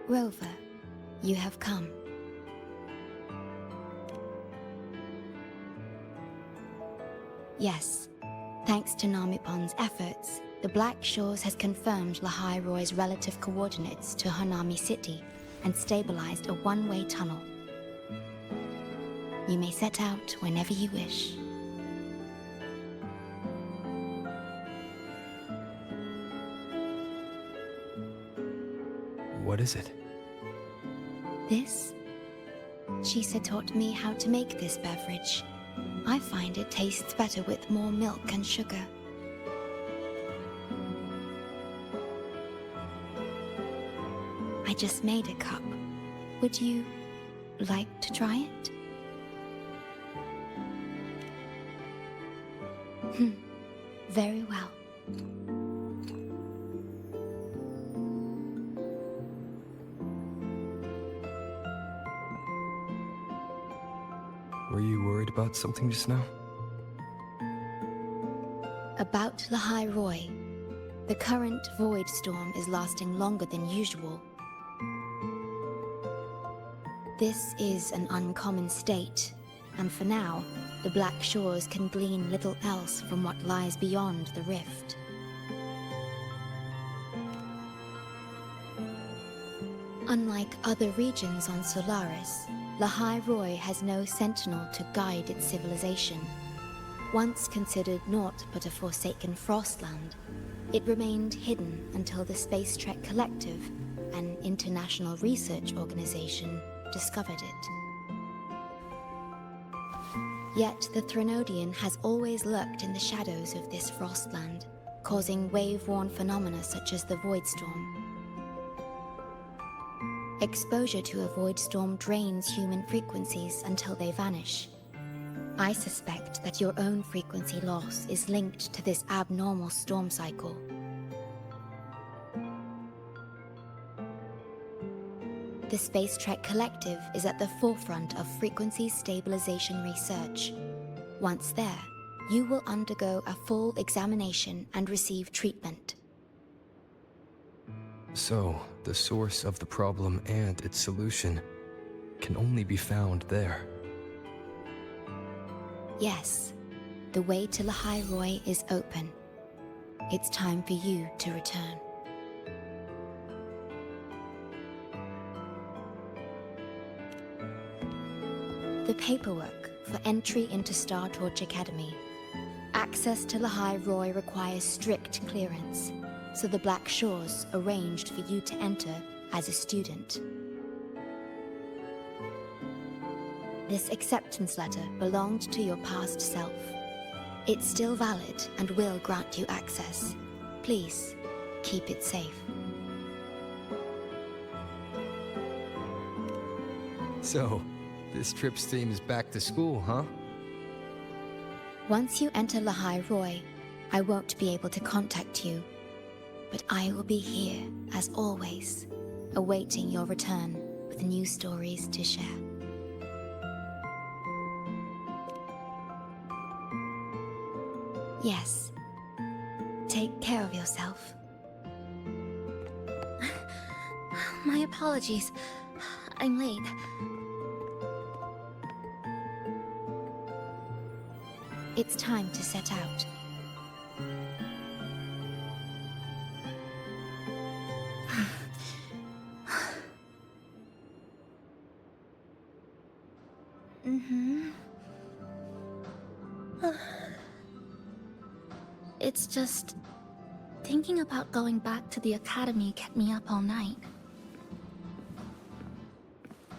Rover, you have come. Yes, thanks to Namipon's efforts, the Black Shores has confirmed Lahai Roy's relative coordinates to Hanami City and stabilized a one-way tunnel. You may set out whenever you wish. What is it? This? Shisa taught me how to make this beverage. I find it tastes better with more milk and sugar. I just made a cup. Would you like to try it? Very well. Were you worried about something just now? About Lahai Roy. The current void storm is lasting longer than usual. This is an uncommon state, and for now, the Black Shores can glean little else from what lies beyond the rift. Unlike other regions on Solaris, Lahai Roy has no sentinel to guide its civilization. Once considered naught but a forsaken frostland, it remained hidden until the Space Trek Collective, an international research organization, discovered it. Yet the Threnodian has always lurked in the shadows of this frostland, causing wave-worn phenomena such as the void storm. Exposure to a void storm drains human frequencies until they vanish. I suspect that your own frequency loss is linked to this abnormal storm cycle. The Space Trek Collective is at the forefront of frequency stabilization research. Once there, you will undergo a full examination and receive treatment. So, the source of the problem and its solution can only be found there. Yes, the way to Lahai Roy is open. It's time for you to return. The paperwork for entry into Star Torch Academy. Access to Lahai Roy requires strict clearance, so the Black Shores arranged for you to enter as a student. This acceptance letter belonged to your past self. It's still valid and will grant you access. Please, keep it safe. So, this trip's theme is back to school, huh? Once you enter Lahai Roy, I won't be able to contact you, but I will be here, as always, awaiting your return with new stories to share. Yes. Take care of yourself. My apologies. I'm late. It's time to set out. It's just... thinking about going back to the academy kept me up all night.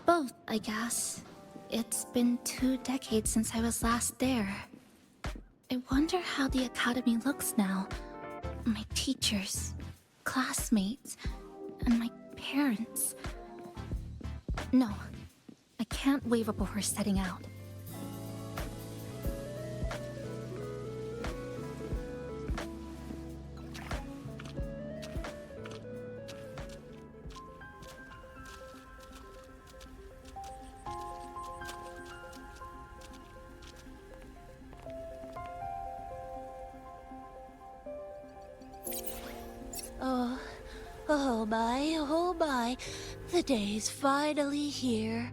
Both, I guess. It's been 2 decades since I was last there. I wonder how the academy looks now. My teachers, classmates, and my parents. No, I can't waver before setting out. Oh my. The day's finally here.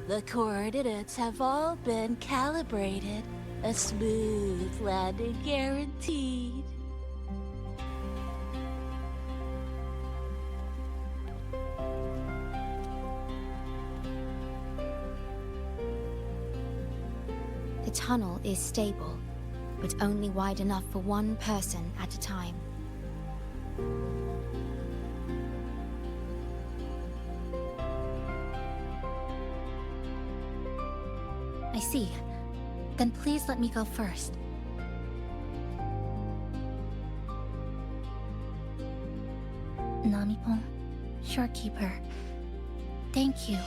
The coordinates have all been calibrated. A smooth landing guaranteed. The tunnel is stable, but only wide enough for one person at a time. I see. Then please let me go first. Namipon, Shorekeeper, thank you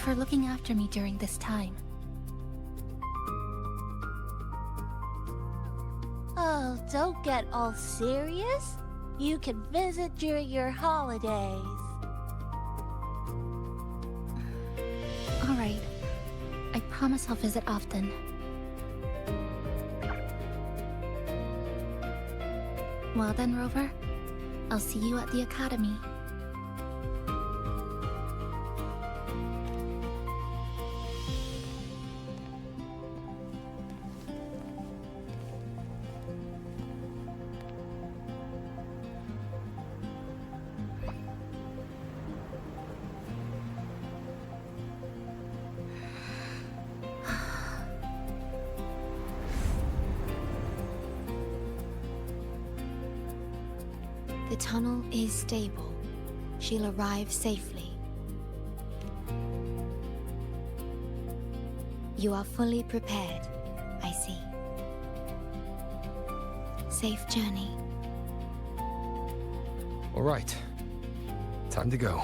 for looking after me during this time. Oh, don't get all serious. You can visit during your holidays. All right. I promise I'll visit often. Well then, Rover. I'll see you at the academy. The tunnel is stable. She'll arrive safely. You are fully prepared, I see. Safe journey. All right. Time to go.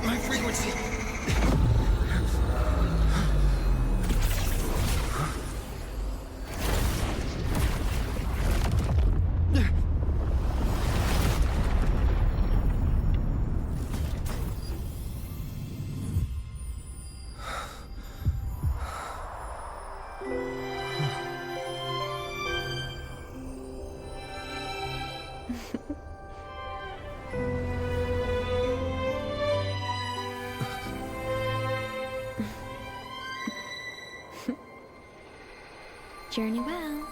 My frequency. Journey well.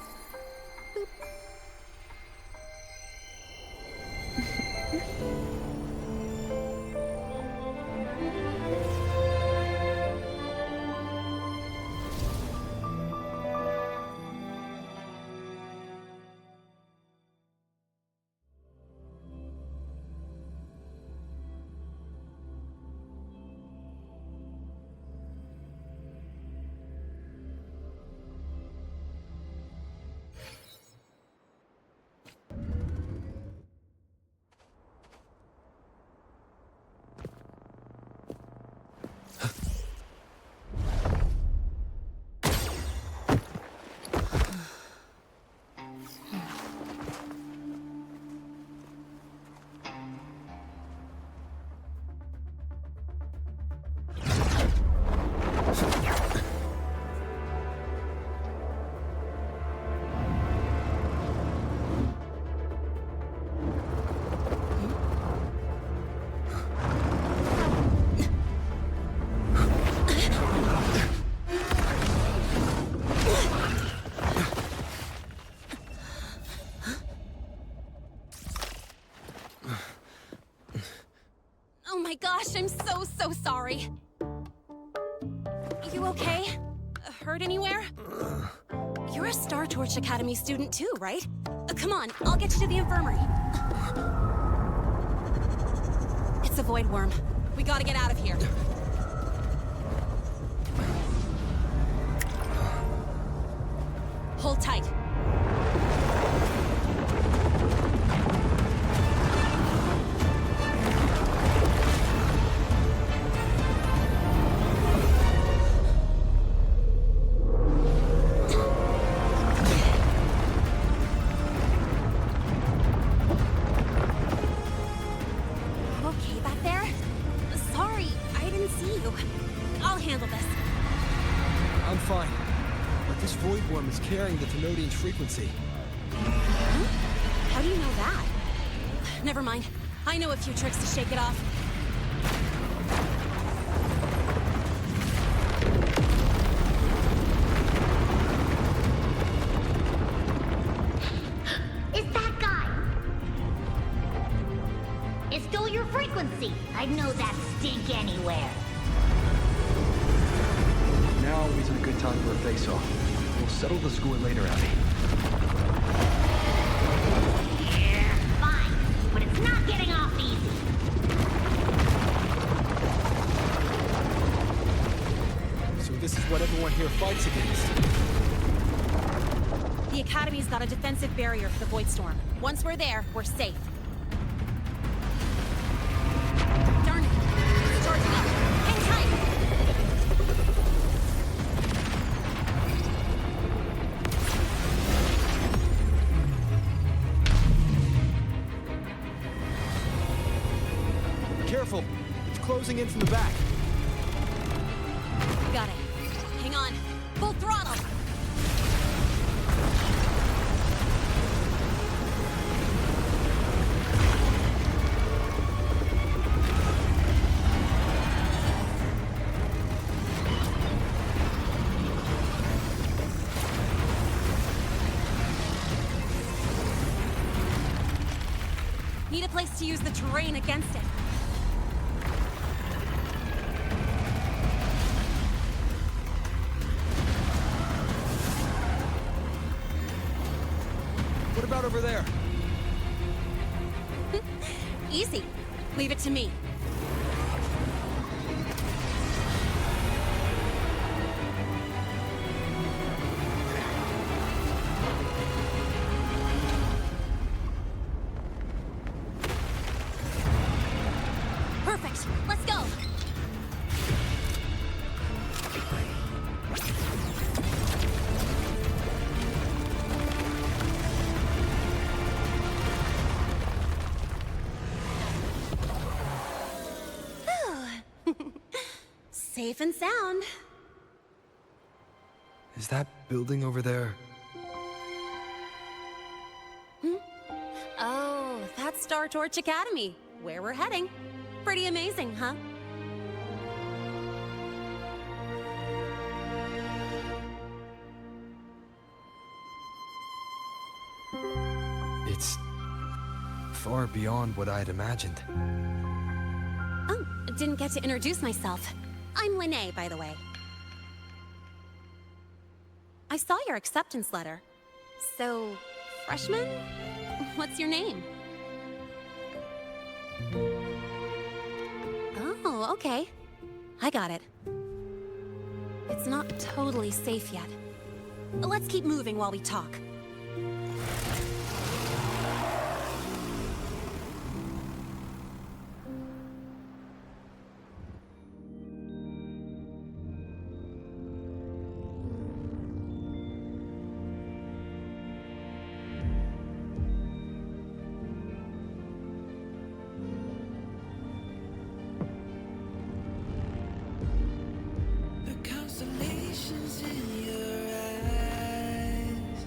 Oh my gosh, I'm so sorry. You okay? Hurt anywhere? You're a Star Torch Academy student too, right? Come on, I'll get you to the infirmary. It's a void worm. We gotta get out of here. Hold tight. handle this. I'm fine. But this void worm is carrying the Tenodian's frequency. Huh? How do you know that? Never mind. I know a few tricks to shake it off. It's that guy! It's still your frequency. I'd know that stink anywhere. Now isn't a good time for a face-off. We'll settle the score later, Abby. Yeah, fine. But it's not getting off easy. So this is what everyone here fights against. The Academy's got a defensive barrier for the Void Storm. Once we're there, we're safe. Darn it! It's charging up. Hang tight! Careful! It's closing in from the back. Got it. Hang on. Full throttle! Need a place to use the terrain against it. What about over there? Easy. Leave it to me. Perfect. Let's go. Safe and sound. Is that building over there? Oh, that's Star Torch Academy, where we're heading. Pretty amazing, huh? It's far beyond what I had imagined. Oh, didn't get to introduce myself. I'm Lene, by the way. I saw your acceptance letter. So, freshman? What's your name? Oh, okay. I got it. It's not totally safe yet. Let's keep moving while we talk. Constellations in your eyes.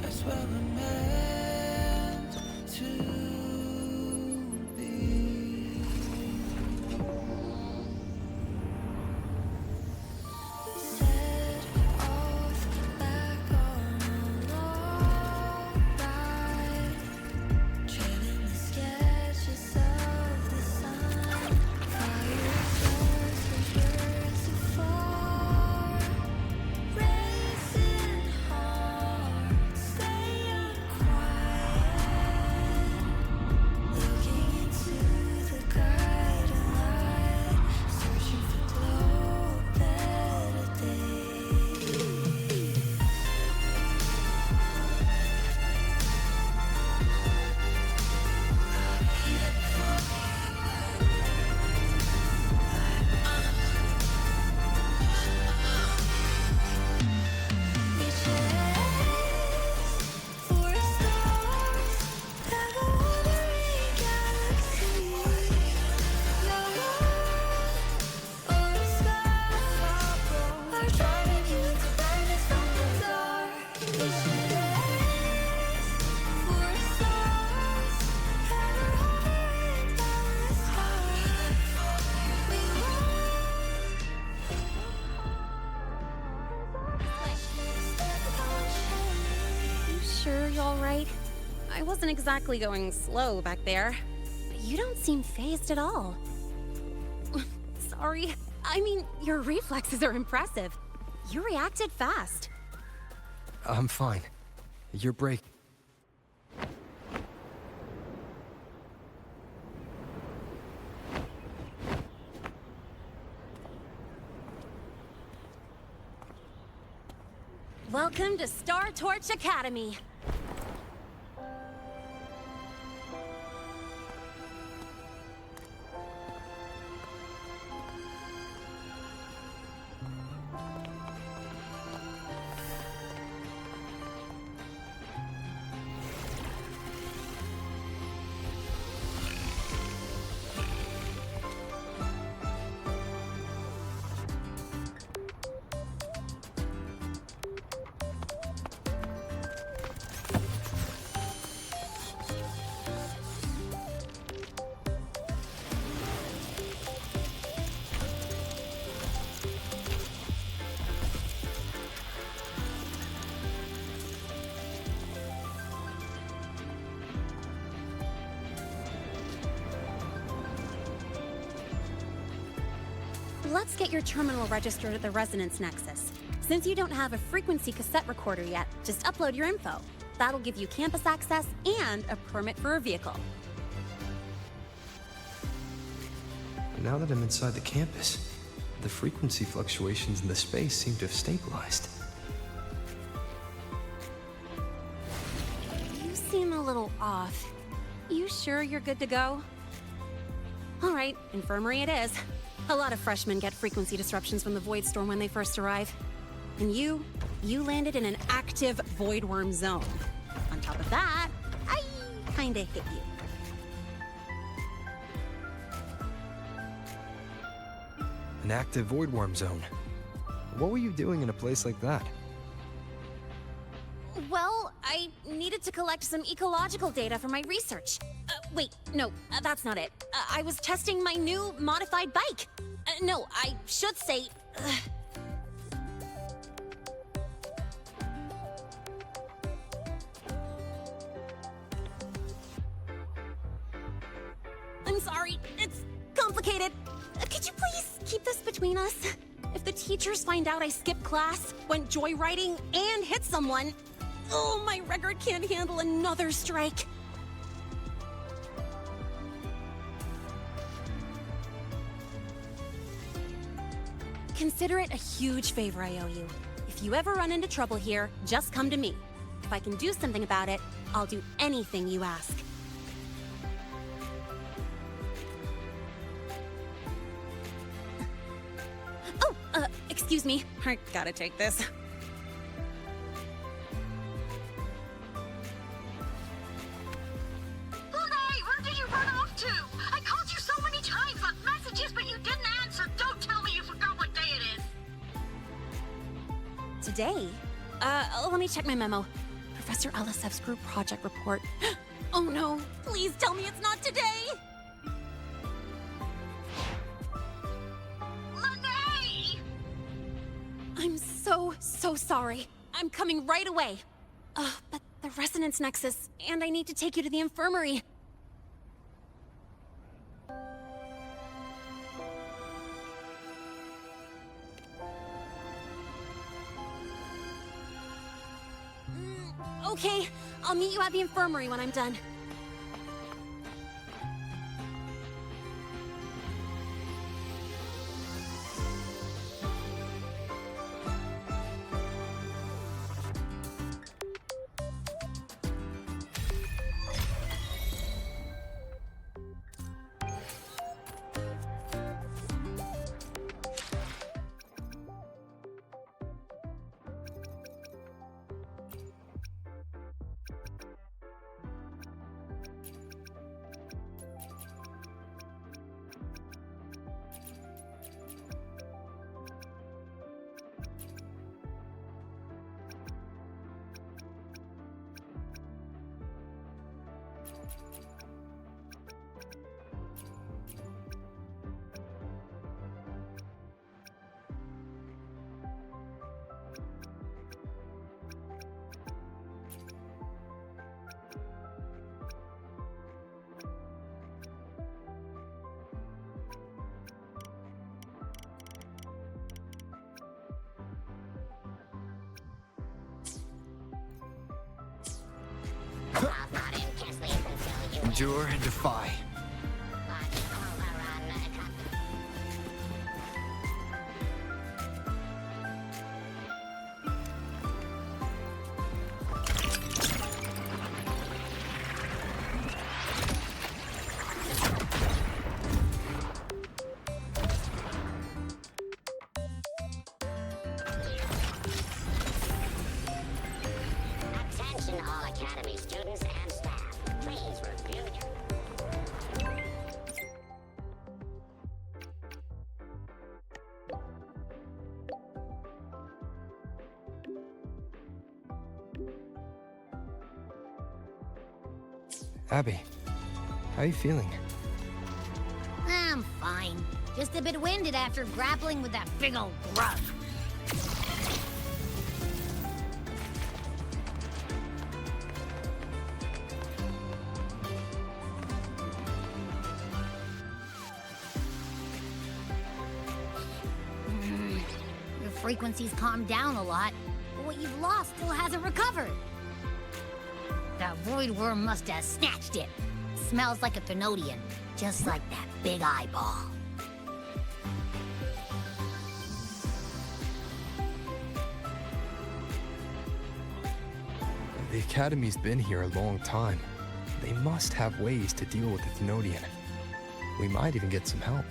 That's where we're meant to be. Set off back on a long ride, trailing the sketches of the sun. Fire stars and birds of fall. you alright? I wasn't exactly going slow back there. You don't seem fazed at all. Sorry. I mean, your reflexes are impressive. You reacted fast. I'm fine. Your break. Welcome to Star Torch Academy. Let's get your terminal registered at the Resonance Nexus. Since you don't have a frequency cassette recorder yet, just upload your info. That'll give you campus access and a permit for a vehicle. Now that I'm inside the campus, the frequency fluctuations in the space seem to have stabilized. You seem a little off. You sure you're good to go? All right, infirmary it is. A lot of freshmen get frequency disruptions from the Void Storm when they first arrive. And you landed in an active Void Worm zone. On top of that, I kinda hit you. An active void worm zone. What were you doing in a place like that? Well, I needed to collect some ecological data for my research. Wait, no, that's not it. I was testing my new modified bike. No, I should say... I'm sorry, it's complicated. Could you please keep this between us? If the teachers find out I skipped class, went joyriding, and hit someone, oh, my record can't handle another strike. Consider it a huge favor I owe you. If you ever run into trouble here, just come to me. If I can do something about it, I'll do anything you ask. Oh, excuse me. I gotta take this. Hey, where did you run off to? I called you so many times, left messages, but you didn't answer. Don't tell me you forgot what day it is. Today? Let me check my memo. Professor Alisev's group project report. Oh no, please tell me it's not today! Lene! I'm so sorry. I'm coming right away. But the Resonance Nexus, and I need to take you to the infirmary. Okay, I'll meet you at the infirmary when I'm done. Endure and defy. Attention all Academy students and staff. Please review your... Abby, how you feeling? I'm fine. Just a bit winded after grappling with that big old grub. Your frequency's calmed down a lot, but what you've lost still hasn't recovered. That void worm must have snatched it. Smells like a Thrunodian, just like that big eyeball. The Academy's been here a long time. They must have ways to deal with the Thrunodian. We might even get some help.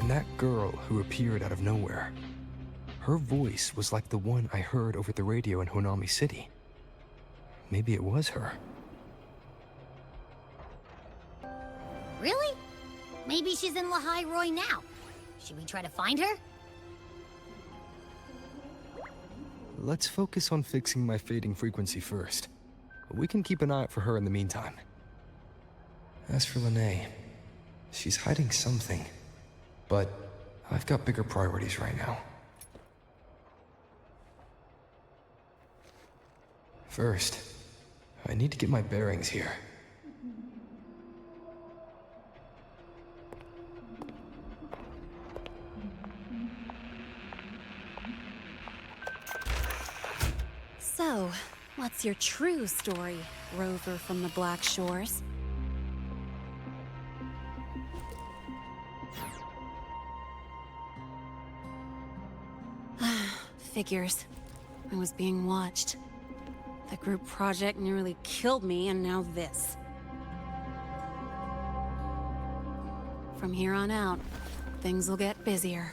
And that girl who appeared out of nowhere, her voice was like the one I heard over the radio in Honami City. Maybe it was her. Really? Maybe she's in Lahai Roy now. Should we try to find her? Let's focus on fixing my fading frequency first. We can keep an eye out for her in the meantime. As for Lene, she's hiding something. But I've got bigger priorities right now. First, I need to get my bearings here. So, what's your true story, rover from the Black Shores? Figures. I was being watched. The group project nearly killed me, and now this. From here on out, things will get busier.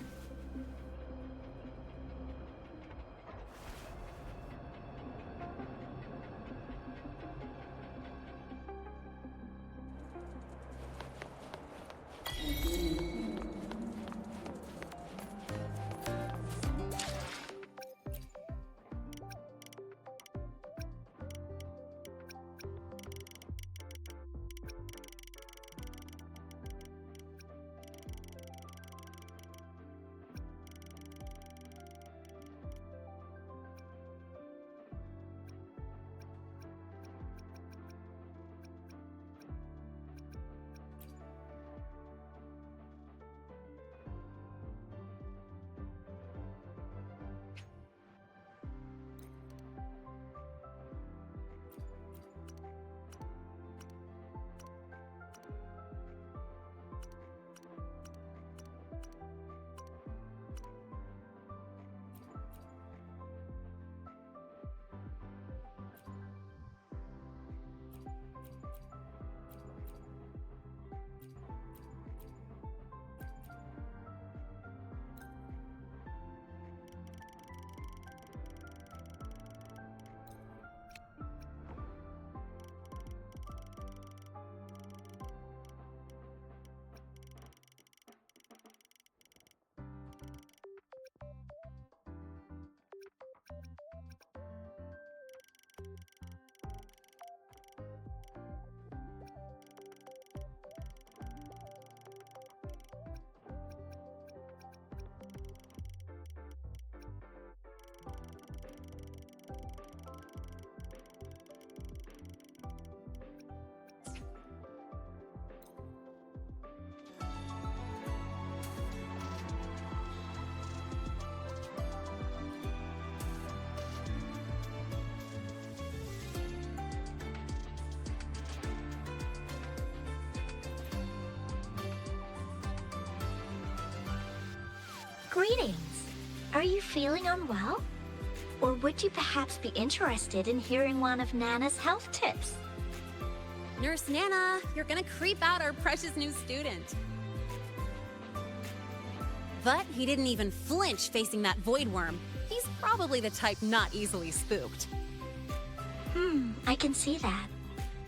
Greetings. Are you feeling unwell? Or would you perhaps be interested in hearing one of Nana's health tips? Nurse Nana, you're gonna creep out our precious new student. But he didn't even flinch facing that void worm. He's probably the type not easily spooked. I can see that.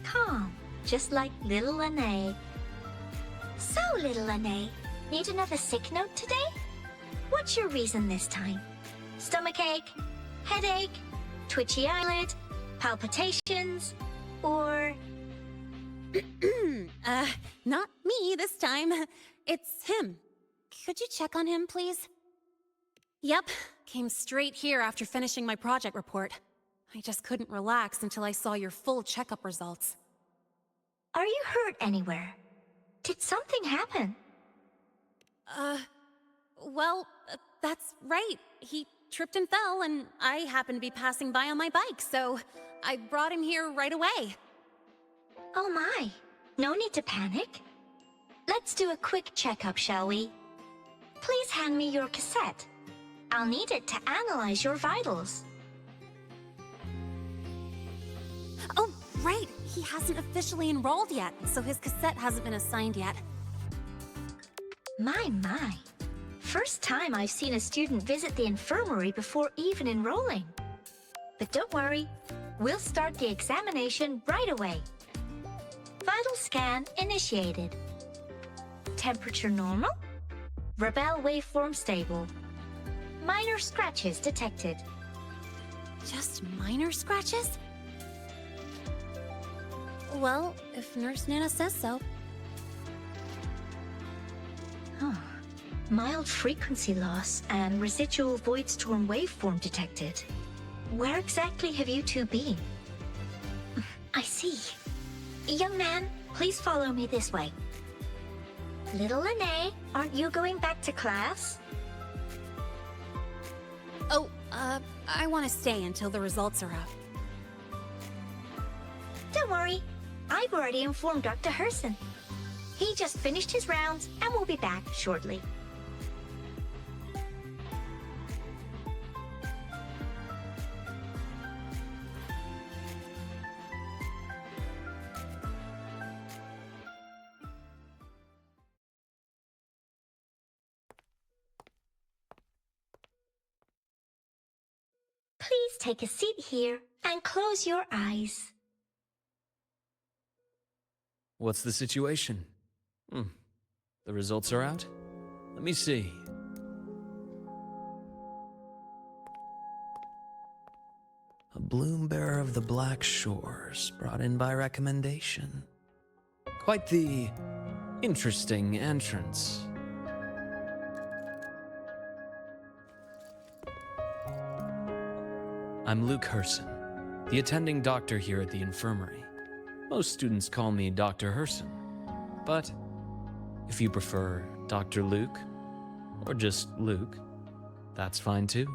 Calm, just like little Lene. So, little Lene, need another sick note today? What's your reason this time? Stomachache? Headache? Twitchy eyelid? Palpitations? Or... Not me this time. It's him. Could you check on him, please? Yep, came straight here after finishing my project report. I just couldn't relax until I saw your full checkup results. Are you hurt anywhere? Did something happen? Well, that's right. He tripped and fell, and I happened to be passing by on my bike, so I brought him here right away. Oh my, no need to panic. Let's do a quick checkup, shall we? Please hand me your cassette. I'll need it to analyze your vitals. Oh, right. He hasn't officially enrolled yet, so his cassette hasn't been assigned yet. My. First time I've seen a student visit the infirmary before even enrolling. But don't worry, we'll start the examination right away. Vital scan initiated. Temperature normal. Rebel waveform stable. Minor scratches detected. Just minor scratches? Well, if Nurse Nana says so. Mild frequency loss and residual void storm waveform detected. Where exactly have you two been? I see. Young man, please follow me this way. Little Lene, aren't you going back to class? Oh, I want to stay until the results are out. Don't worry, I've already informed Dr. Herson. He just finished his rounds and will be back shortly. Please take a seat here and close your eyes. What's the situation? The results are out? Let me see. A bloom bearer of the Black Shores, brought in by recommendation. Quite the interesting entrance. I'm Luke Herson, the attending doctor here at the infirmary. Most students call me Dr. Herson, but if you prefer Dr. Luke, or just Luke, that's fine too.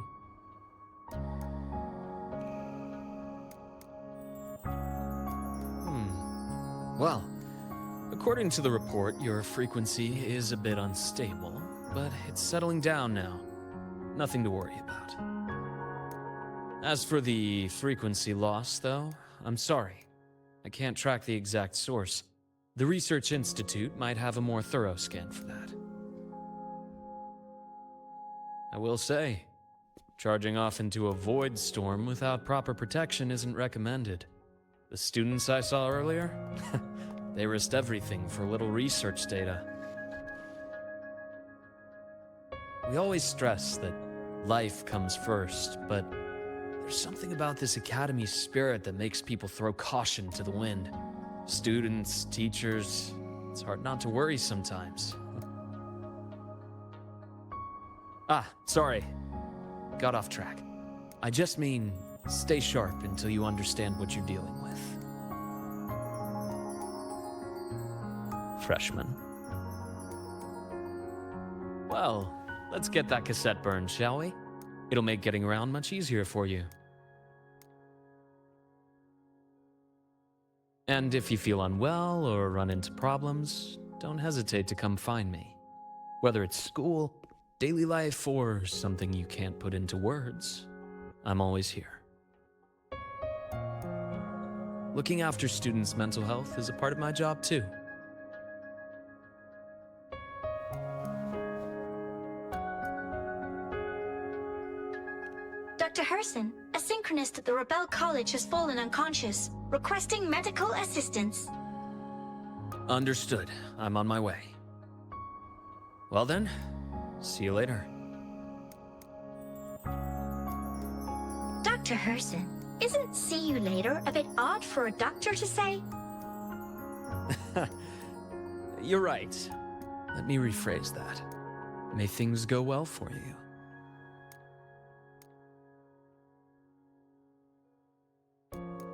Well, according to the report, your frequency is a bit unstable, but it's settling down now. Nothing to worry about. As for the frequency loss, though, I'm sorry. I can't track the exact source. The Research Institute might have a more thorough scan for that. I will say, charging off into a void storm without proper protection isn't recommended. The students I saw earlier, they risked everything for a little research data. We always stress that life comes first, but there's something about this academy spirit that makes people throw caution to the wind. Students, teachers, it's hard not to worry sometimes. Sorry. Got off track. I just mean, stay sharp until you understand what you're dealing with. Freshman. Well, let's get that cassette burned, shall we? It'll make getting around much easier for you. And if you feel unwell or run into problems, don't hesitate to come find me. Whether it's school, daily life or something you can't put into words, I'm always here. Looking after students' mental health is a part of my job too. Dr. Herson, a synchronist at the Rebel College has fallen unconscious, requesting medical assistance. Understood. I'm on my way. Well then, see you later. Dr. Herson, isn't see you later a bit odd for a doctor to say? You're right. Let me rephrase that. May things go well for you.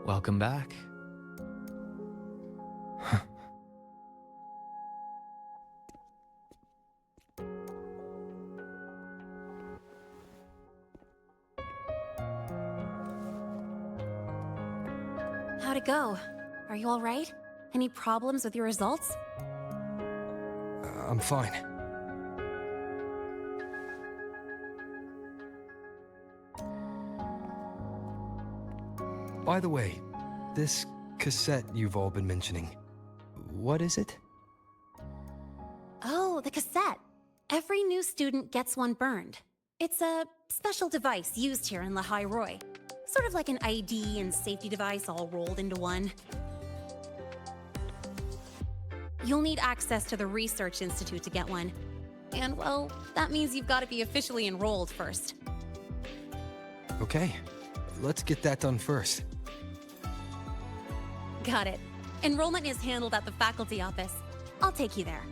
Welcome back. How'd it go? Are you all right? Any problems with your results? I'm fine. By the way, this cassette you've all been mentioning, what is it? Oh, the cassette. Every new student gets one burned. It's a special device used here in Lehigh Roy. Sort of like an ID and safety device all rolled into one. You'll need access to the Research Institute to get one. And, well, that means you've got to be officially enrolled first. Okay, let's get that done first. Got it. Enrollment is handled at the faculty office. I'll take you there.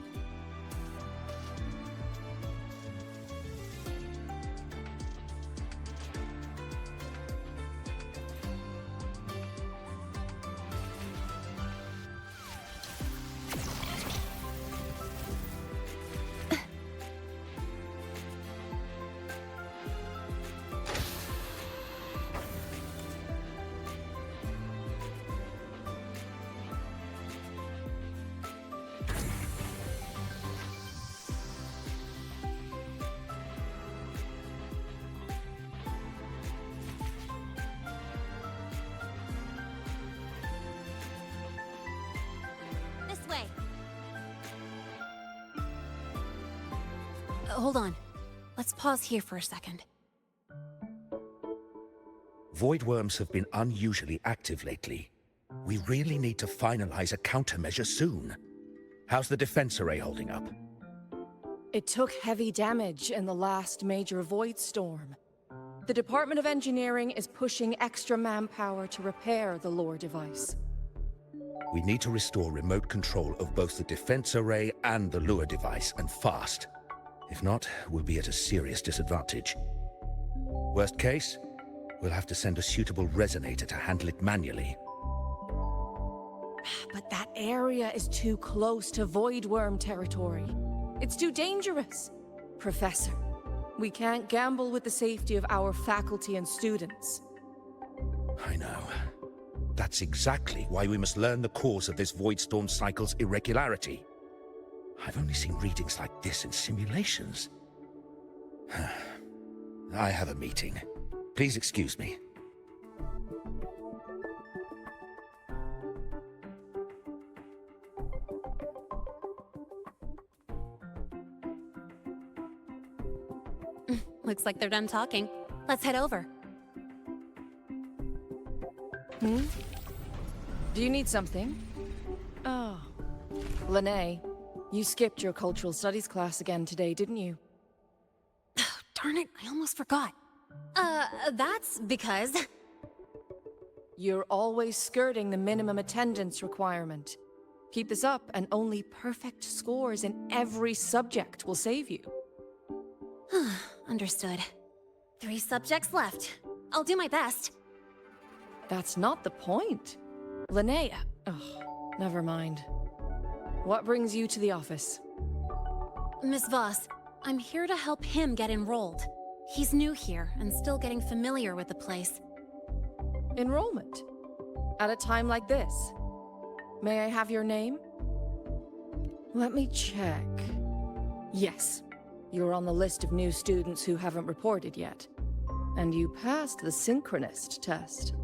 Way. Hold on. Let's pause here for a second. Void worms have been unusually active lately. We really need to finalize a countermeasure soon. How's the defense array holding up? It took heavy damage in the last major void storm. The Department of Engineering is pushing extra manpower to repair the lore device. We need to restore remote control of both the defense array and the lure device, and fast. If not, we'll be at a serious disadvantage. Worst case, we'll have to send a suitable resonator to handle it manually. But that area is too close to void worm territory. It's too dangerous. Professor, we can't gamble with the safety of our faculty and students. I know. That's exactly why we must learn the cause of this void storm cycle's irregularity. I've only seen readings like this in simulations. I have a meeting. Please excuse me. Looks like they're done talking. Let's head over. Do you need something? Oh. Lene, you skipped your cultural studies class again today, didn't you? Darn it, I almost forgot. That's because... You're always skirting the minimum attendance requirement. Keep this up, and only perfect scores in every subject will save you. Understood. 3 subjects left. I'll do my best. That's not the point. Linnea. Oh, never mind. What brings you to the office? Miss Voss, I'm here to help him get enrolled. He's new here and still getting familiar with the place. Enrollment? At a time like this? May I have your name? Let me check. Yes. You're on the list of new students who haven't reported yet. And you passed the synchronist test.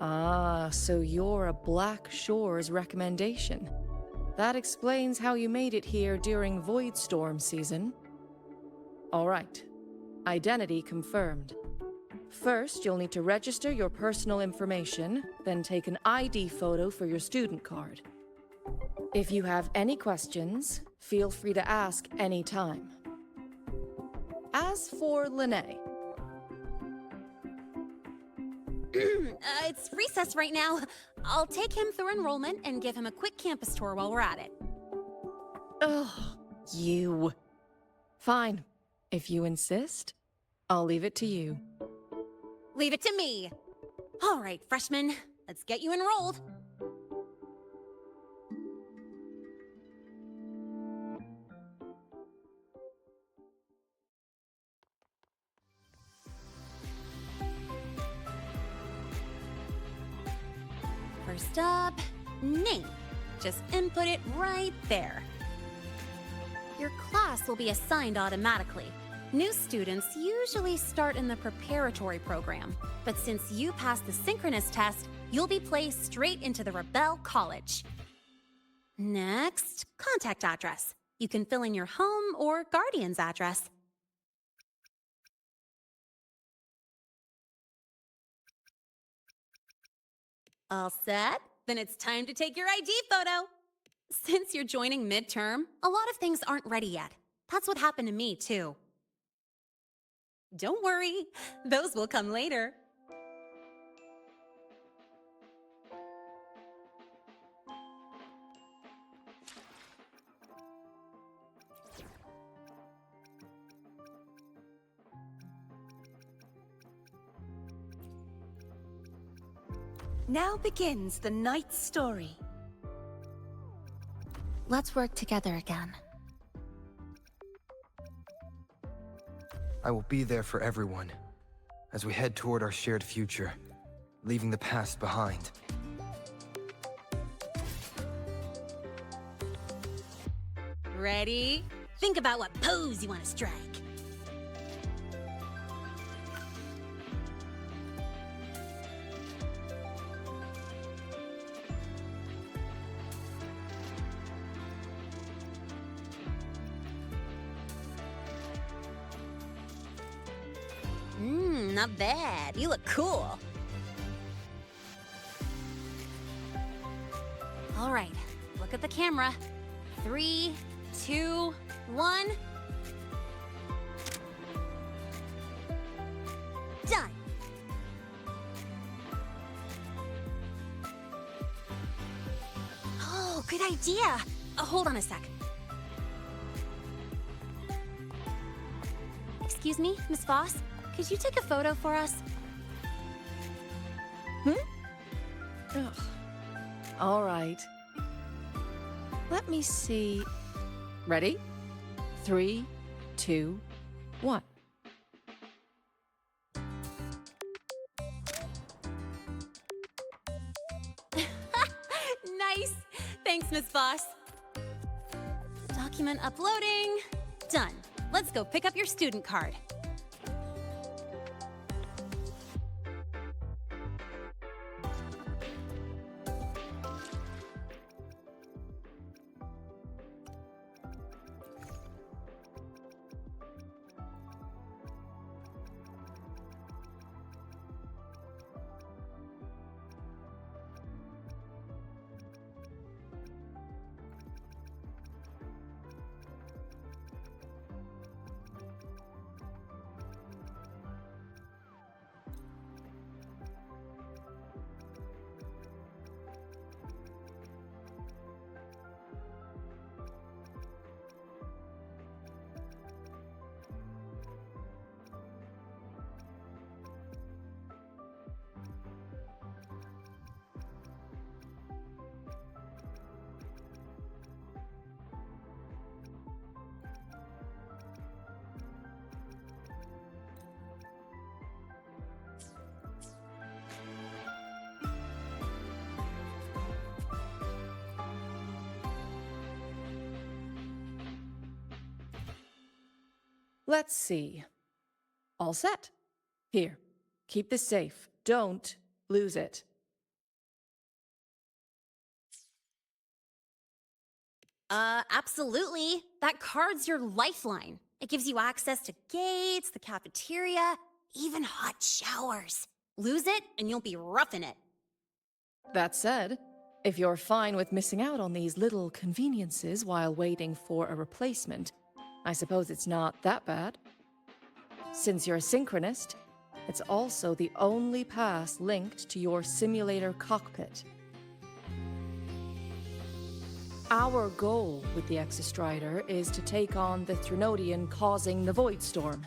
Ah, so you're a Black Shores recommendation. That explains how you made it here during Void Storm season. All right. Identity confirmed. First, you'll need to register your personal information, then take an ID photo for your student card. If you have any questions, feel free to ask any time. As for Lene, It's recess right now. I'll take him through enrollment and give him a quick campus tour while we're at it. ugh, you. Fine. If you insist, I'll leave it to you. Leave it to me. All right, freshman, let's get you enrolled. First up, name. Just input it right there. Your class will be assigned automatically. New students usually start in the preparatory program, but since you passed the synchronous test, you'll be placed straight into the Rebel College. Next, contact address. You can fill in your home or guardian's address. All set? Then it's time to take your ID photo. Since you're joining midterm, a lot of things aren't ready yet. That's what happened to me, too. Don't worry, those will come later. Now begins the night's story. Let's work together again. I will be there for everyone, as we head toward our shared future, leaving the past behind. Ready? Think about what pose you want to strike. Not bad. You look cool. All right, look at the camera. 3, 2, 1. Done. Oh, good idea. Hold on a sec. Excuse me, Miss Voss? Could you take a photo for us? Ugh. All right. Let me see. Ready? 3, 2, 1. Nice! Thanks, Miss Voss. Document uploading. Done. Let's go pick up your student card. Let's see. All set. Here, keep this safe. Don't lose it. Absolutely. That card's your lifeline. It gives you access to gates, the cafeteria, even hot showers. Lose it, and you'll be roughing it. That said, if you're fine with missing out on these little conveniences while waiting for a replacement, I suppose it's not that bad. Since you're a synchronist, it's also the only pass linked to your simulator cockpit. Our goal with the Exostrider is to take on the Thrunodian causing the Void Storm.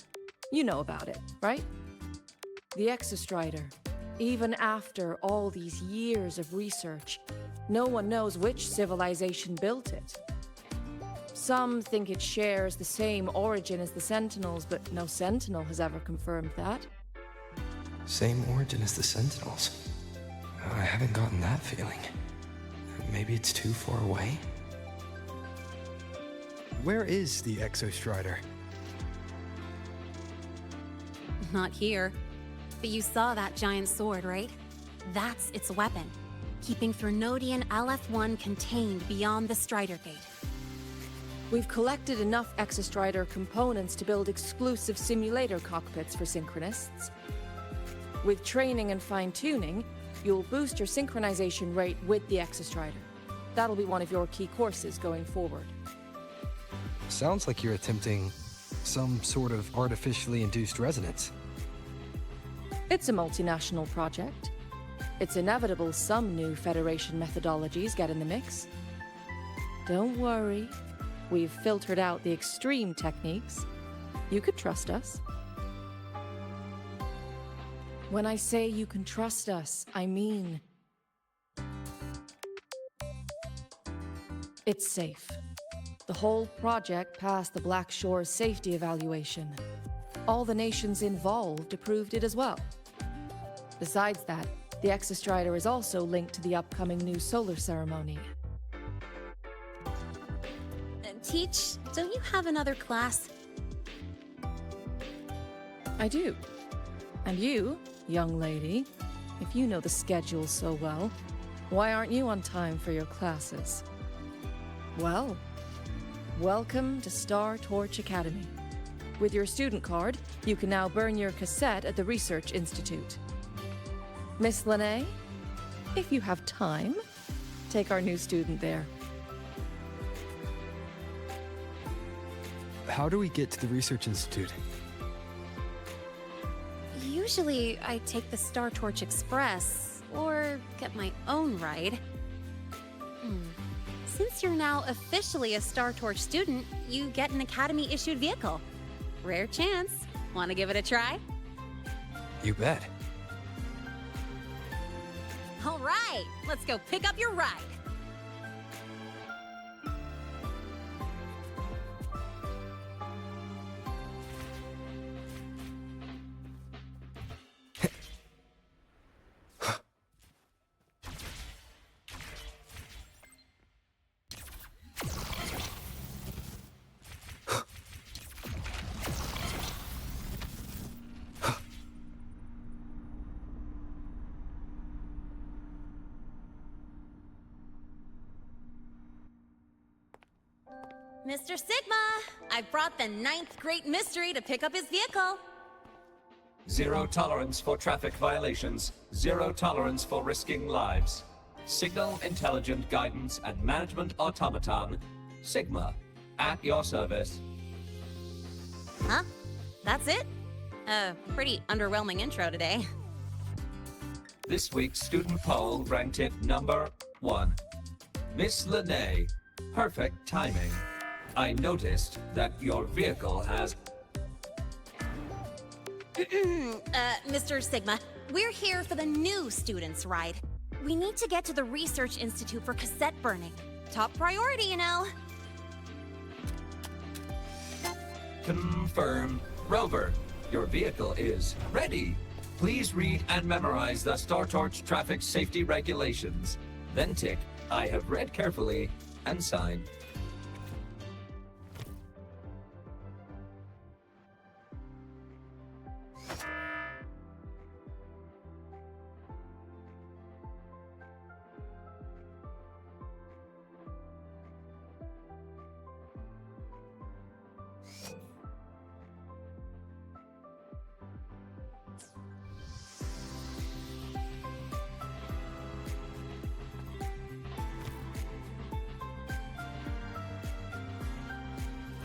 You know about it, right? The Exostrider. Even after all these years of research, no one knows which civilization built it. Some think it shares the same origin as the Sentinels, but no Sentinel has ever confirmed that. Same origin as the Sentinels. I haven't gotten that feeling. Maybe it's too far away? Where is the Exostrider? Not here. But you saw that giant sword, right? That's its weapon, keeping Thrunodian LF1 contained beyond the Strider Gate. We've collected enough Exostrider components to build exclusive simulator cockpits for synchronists. With training and fine-tuning, you'll boost your synchronization rate with the Exostrider. That'll be one of your key courses going forward. Sounds like you're attempting some sort of artificially induced resonance. It's a multinational project. It's inevitable some new Federation methodologies get in the mix. Don't worry, we've filtered out the extreme techniques. You could trust us. When I say you can trust us, I mean it's safe. The whole project passed the Black Shore's safety evaluation. All the nations involved approved it as well. Besides that, the Exostrider is also linked to the upcoming new solar ceremony. Teach, don't you have another class? I do. And you, young lady, if you know the schedule so well, why aren't you on time for your classes? Well, welcome to Star Torch Academy. With your student card, you can now burn your cassette at the Research Institute. Miss Lene, if you have time, take our new student there. How do we get to the Research Institute? Usually, I take the Star Torch Express, or get my own ride. Since you're now officially a Star Torch student, you get an Academy-issued vehicle. Rare chance. Want to give it a try? You bet. All right, let's go pick up your ride. Mr. Sigma, I brought the 9th Great Mystery to pick up his vehicle. Zero tolerance for traffic violations. Zero tolerance for risking lives. Signal Intelligent Guidance and Management Automaton. Sigma, at your service. Huh? That's it? Pretty underwhelming intro today. This week's student poll ranked it number 1. Miss Lene, perfect timing. I noticed that your vehicle has... Mr. Sigma, we're here for the new students' ride. We need to get to the Research Institute for cassette burning. Top priority, you know. Confirmed. Rover, your vehicle is ready. Please read and memorize the Star Torch traffic safety regulations. Then tick, I have read carefully, and sign.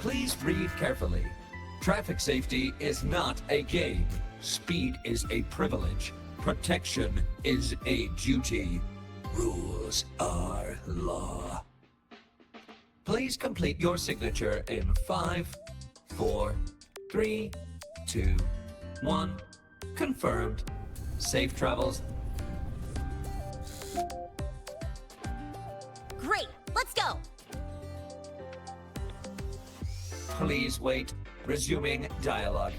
Please read carefully. Traffic safety is not a game. Speed is a privilege. Protection is a duty. Rules are law. Please complete your signature in 5, 4, 3, 2, 1. Confirmed. Safe travels. Great, let's go! Please wait. Resuming dialogue.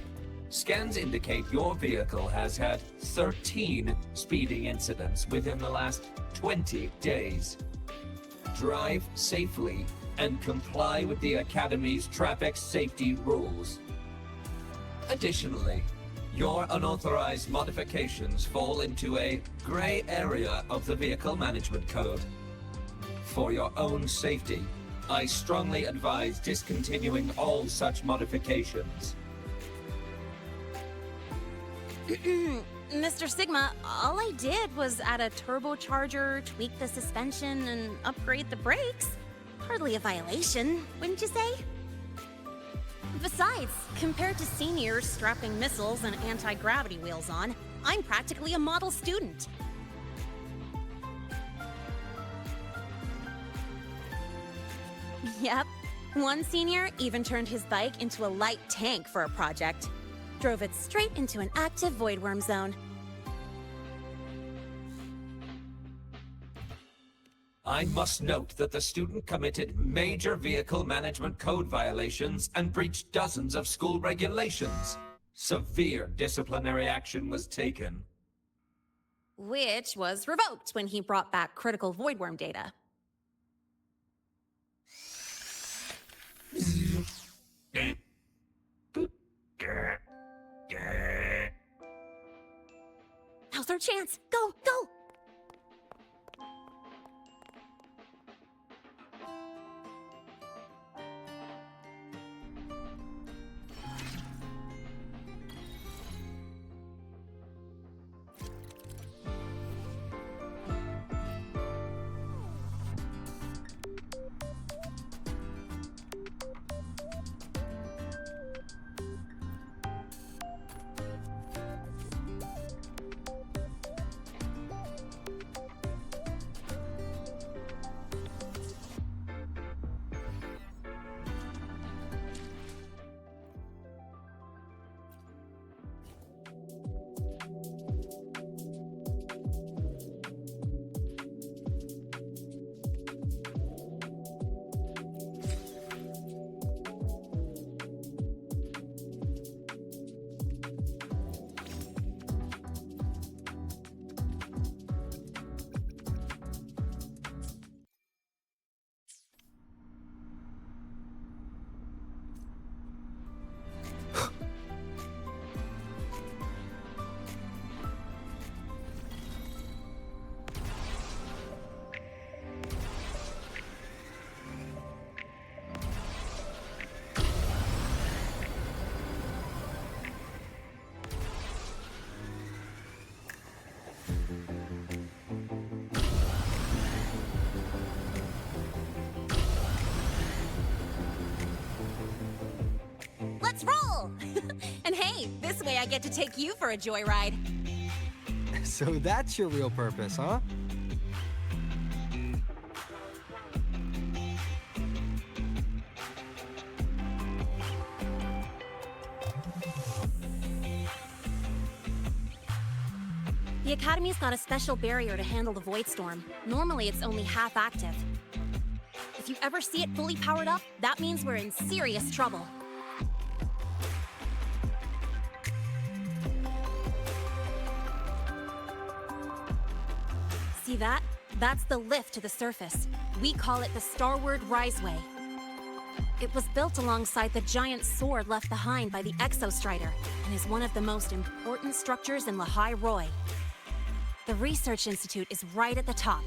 Scans indicate your vehicle has had 13 speeding incidents within the last 20 days. Drive safely and comply with the Academy's traffic safety rules. Additionally, your unauthorized modifications fall into a gray area of the Vehicle Management Code. For your own safety, I strongly advise discontinuing all such modifications. Mr. Sigma, all I did was add a turbocharger, tweak the suspension, and upgrade the brakes. Hardly a violation, wouldn't you say? Besides, compared to seniors strapping missiles and anti-gravity wheels on, I'm practically a model student. Yep. One senior even turned his bike into a light tank for a project. Drove it straight into an active voidworm zone. I must note that the student committed major vehicle management code violations and breached dozens of school regulations. Severe disciplinary action was taken. Which was revoked when he brought back critical voidworm data. Now's our chance! Go, go! Let's roll! And hey, this way I get to take you for a joyride. So that's your real purpose, huh? The Academy's got a special barrier to handle the Void Storm. Normally it's only half active. If you ever see it fully powered up, that means we're in serious trouble. See that? That's the lift to the surface. We call it the Starward Riseway. It was built alongside the giant sword left behind by the Exostrider and is one of the most important structures in Lehigh Roy. The Research Institute is right at the top.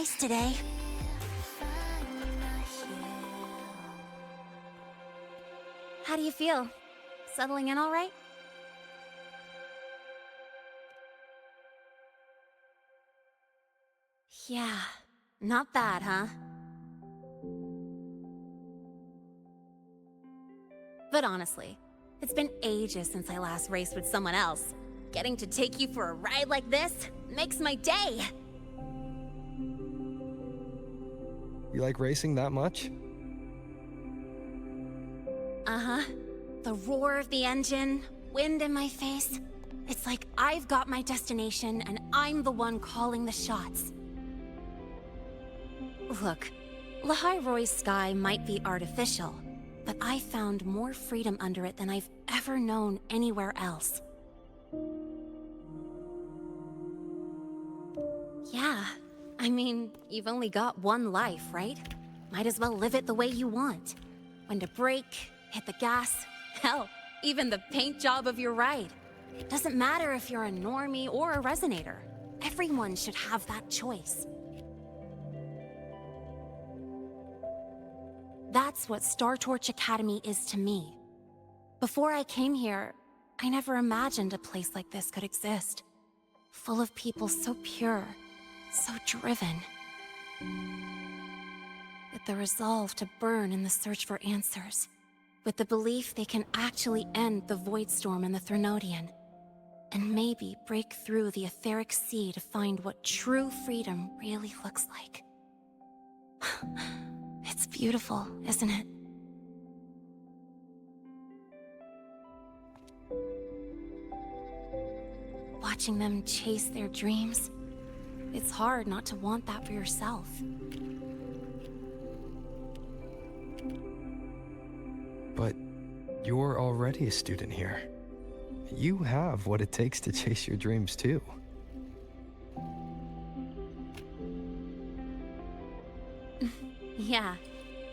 nice today. How do you feel? Settling in all right? Yeah, not bad, huh? But honestly, it's been ages since I last raced with someone else. Getting to take you for a ride like this makes my day! You like racing that much? Uh-huh. The roar of the engine, wind in my face. It's like I've got my destination and I'm the one calling the shots. Look, Lehigh Roy's sky might be artificial, but I found more freedom under it than I've ever known anywhere else. Yeah, I mean, you've only got one life, right? Might as well live it the way you want. When to brake, hit the gas, hell, even the paint job of your ride. It doesn't matter if you're a normie or a resonator. Everyone should have that choice. That's what Star Torch Academy is to me. Before I came here, I never imagined a place like this could exist. Full of people so pure, so driven. With the resolve to burn in the search for answers. With the belief they can actually end the Void Storm and the Threnodian. And maybe break through the etheric sea to find what true freedom really looks like. It's beautiful, isn't it? Watching them chase their dreams, it's hard not to want that for yourself. But you're already a student here. You have what it takes to chase your dreams too. Yeah,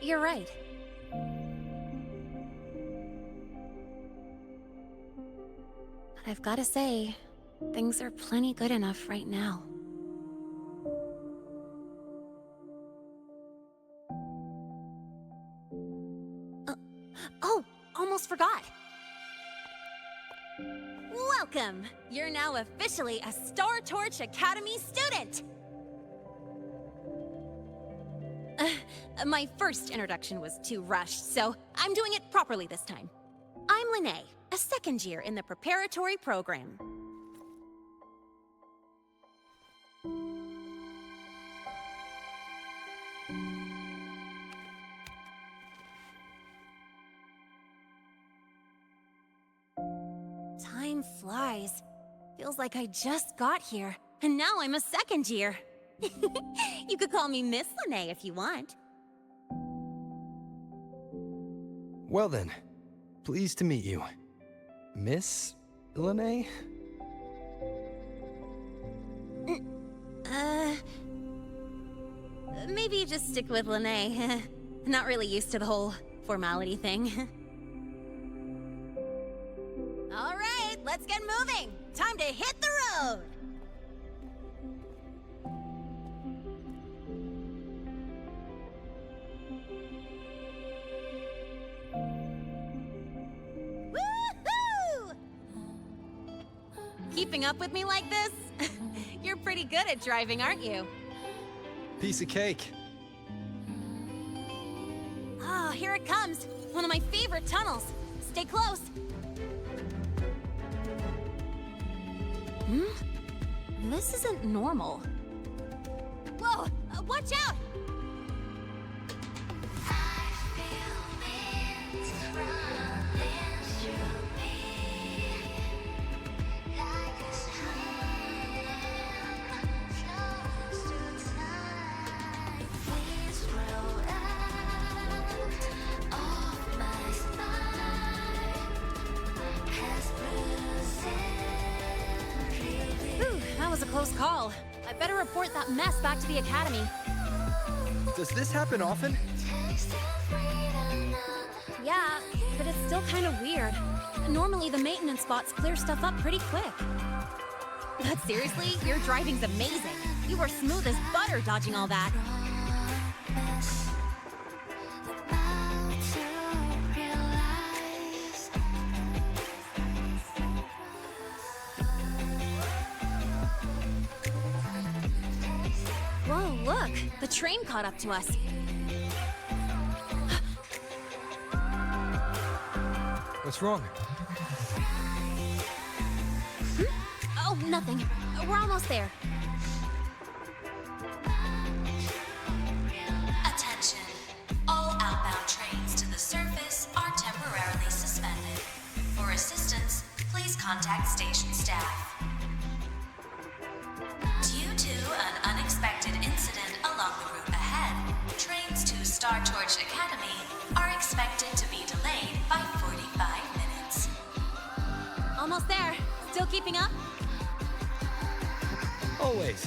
you're right. But I've gotta say, things are plenty good enough right now. Oh, almost forgot. Welcome! You're now officially a Star Torch Academy student! My first introduction was too rushed, so I'm doing it properly this time. I'm Lene, a second year in the preparatory program. Time flies. Feels like I just got here, and now I'm a second year. You could call me Miss Lene if you want. Well then, pleased to meet you. Miss Lene? Maybe just stick with Lene. Not really used to the whole formality thing. All right, let's get moving. Time to hit the road. Woohoo! Keeping up with me like this? You're pretty good at driving, aren't you? Piece of cake. Oh, here it comes. One of my favorite tunnels. Stay close. This isn't normal. Whoa! Watch out! That was a close call. I better report that mess back to the academy. Does this happen often? Yeah, but it's still kind of weird. Normally the maintenance bots clear stuff up pretty quick. But seriously, your driving's amazing. You were smooth as butter dodging all that. Whoa, look! The train caught up to us. What's wrong? Oh, nothing. We're almost there. Attention. All outbound trains to the surface are temporarily suspended. For assistance, please contact station staff. Due to an unexpected incident along the route ahead, trains to Star Torch Academy are expected to be delayed by 45 minutes. Almost there. Still keeping up? Always.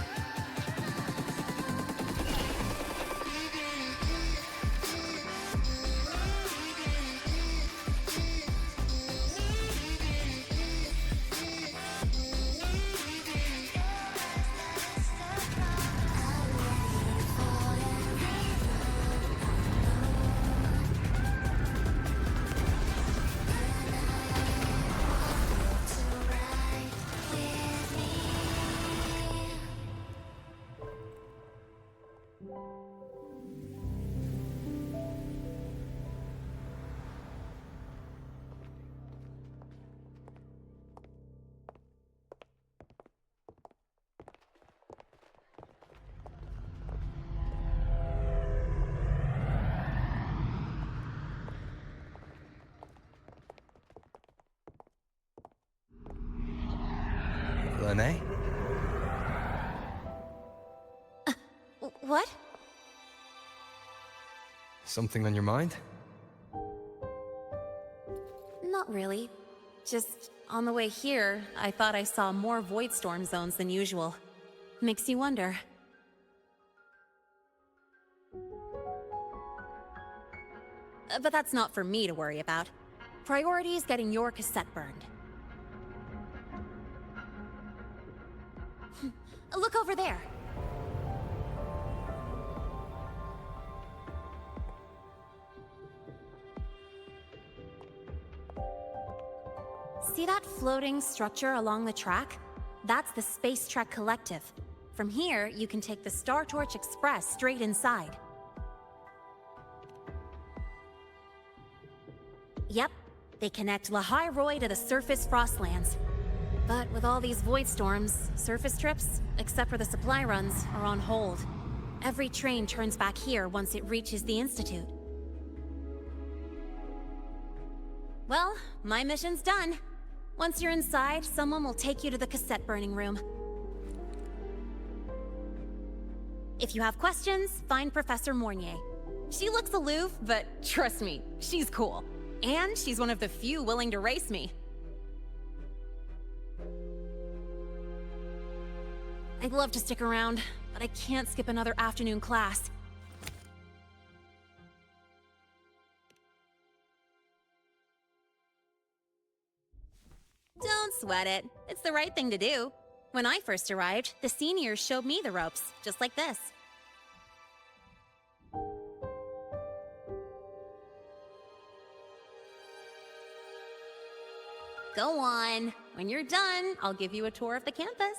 Lene? What? Something on your mind? Not really. Just on the way here, I thought I saw more void storm zones than usual. Makes you wonder. But that's not for me to worry about. Priority is getting your cassette burned. Look over there. See that floating structure along the track? That's the Space Trek Collective. From here, you can take the Star Torch Express straight inside. Yep, they connect Lehigh Roy to the surface Frostlands. But with all these void storms, surface trips, except for the supply runs, are on hold. Every train turns back here once it reaches the Institute. Well, my mission's done. Once you're inside, someone will take you to the cassette burning room. If you have questions, find Professor Mornier. She looks aloof, but trust me, she's cool. And she's one of the few willing to race me. I'd love to stick around, but I can't skip another afternoon class. Don't sweat it. It's the right thing to do. When I first arrived, the seniors showed me the ropes, just like this. Go on. When you're done, I'll give you a tour of the campus.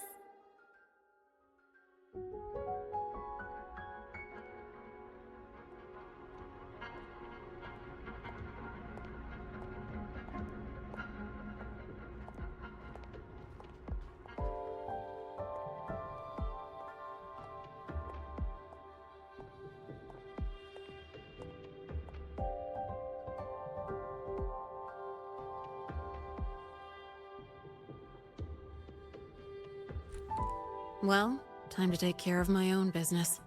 Well, time to take care of my own business.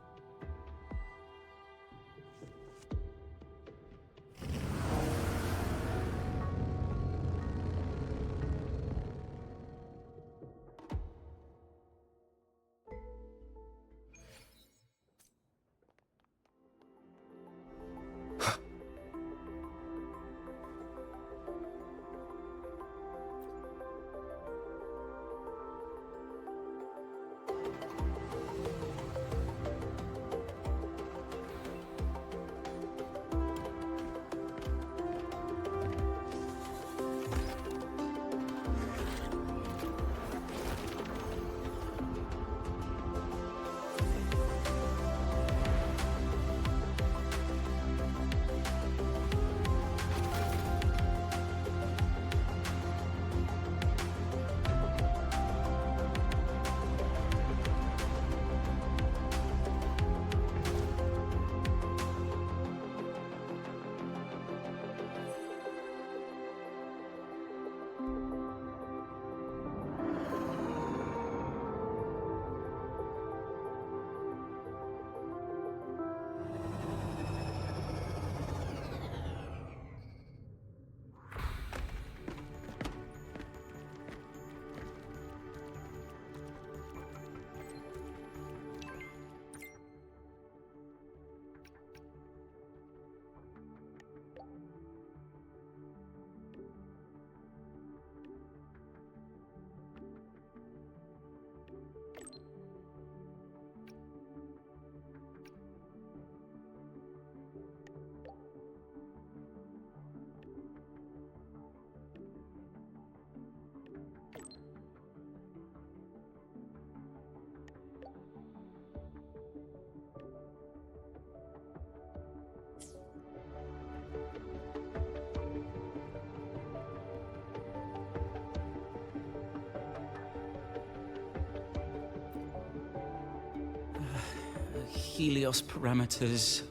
Helios parameters...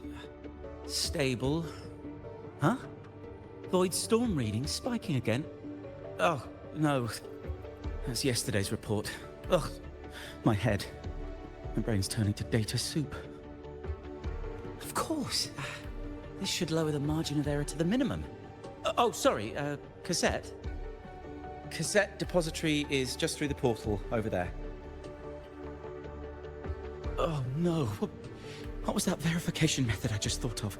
stable. Huh? Void storm readings spiking again? Oh, no. That's yesterday's report. Ugh, my head. My brain's turning to data soup. Of course. This should lower the margin of error to the minimum. Oh, sorry, cassette? Cassette depository is just through the portal over there. Oh no, what was that verification method I just thought of?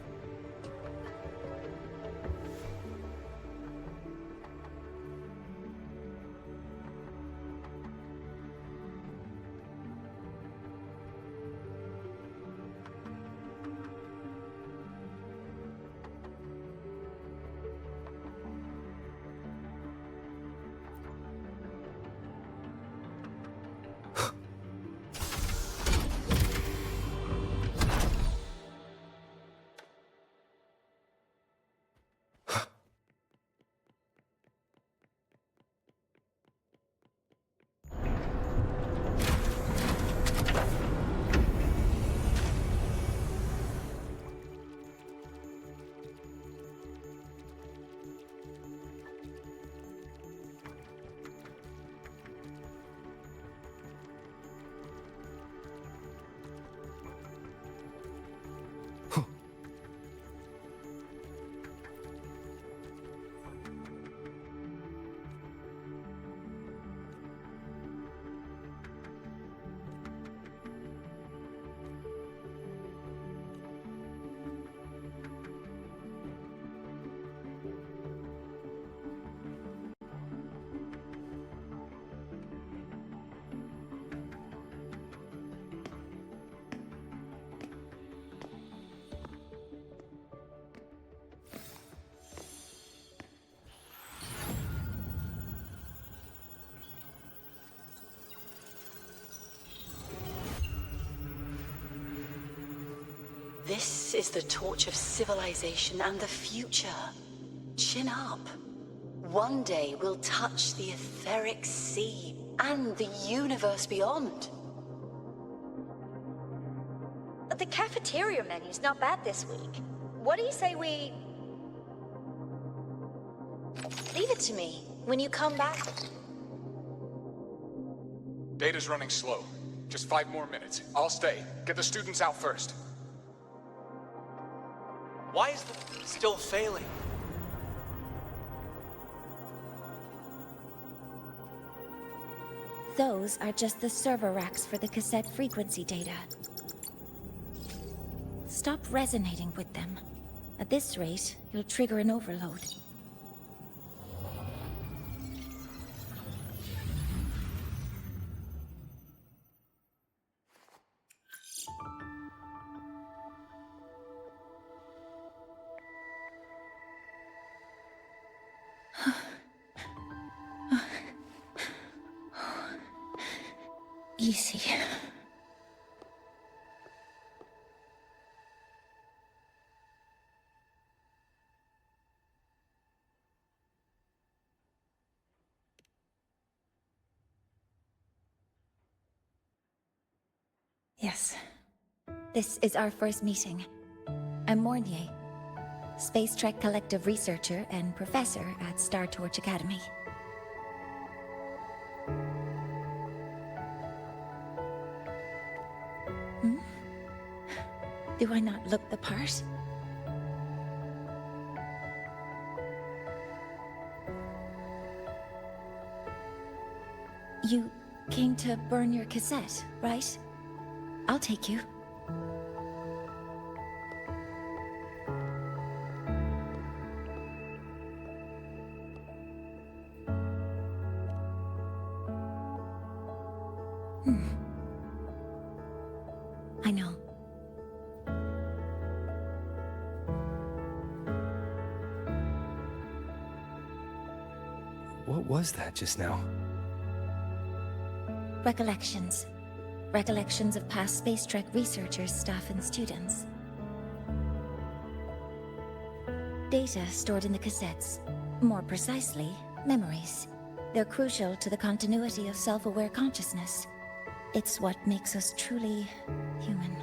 This is the torch of civilization and the future. Chin up. One day we'll touch the etheric sea and the universe beyond. The cafeteria menu's not bad this week. What do you say we... Leave it to me. When you come back... Data's running slow. Just 5 more minutes. I'll stay. Get the students out first. Why is the still failing? Those are just the server racks for the cassette frequency data. Stop resonating with them. At this rate, you'll trigger an overload. Easy. Yes. This is our first meeting. I'm Mornier, Space Trek Collective researcher and professor at Star Torch Academy. Do I not look the part? You came to burn your cassette, right? I'll take you. I know. What was that just now? Recollections. Recollections of past Space Trek researchers, staff, and students. Data stored in the cassettes. More precisely, memories. They're crucial to the continuity of self-aware consciousness. It's what makes us truly human.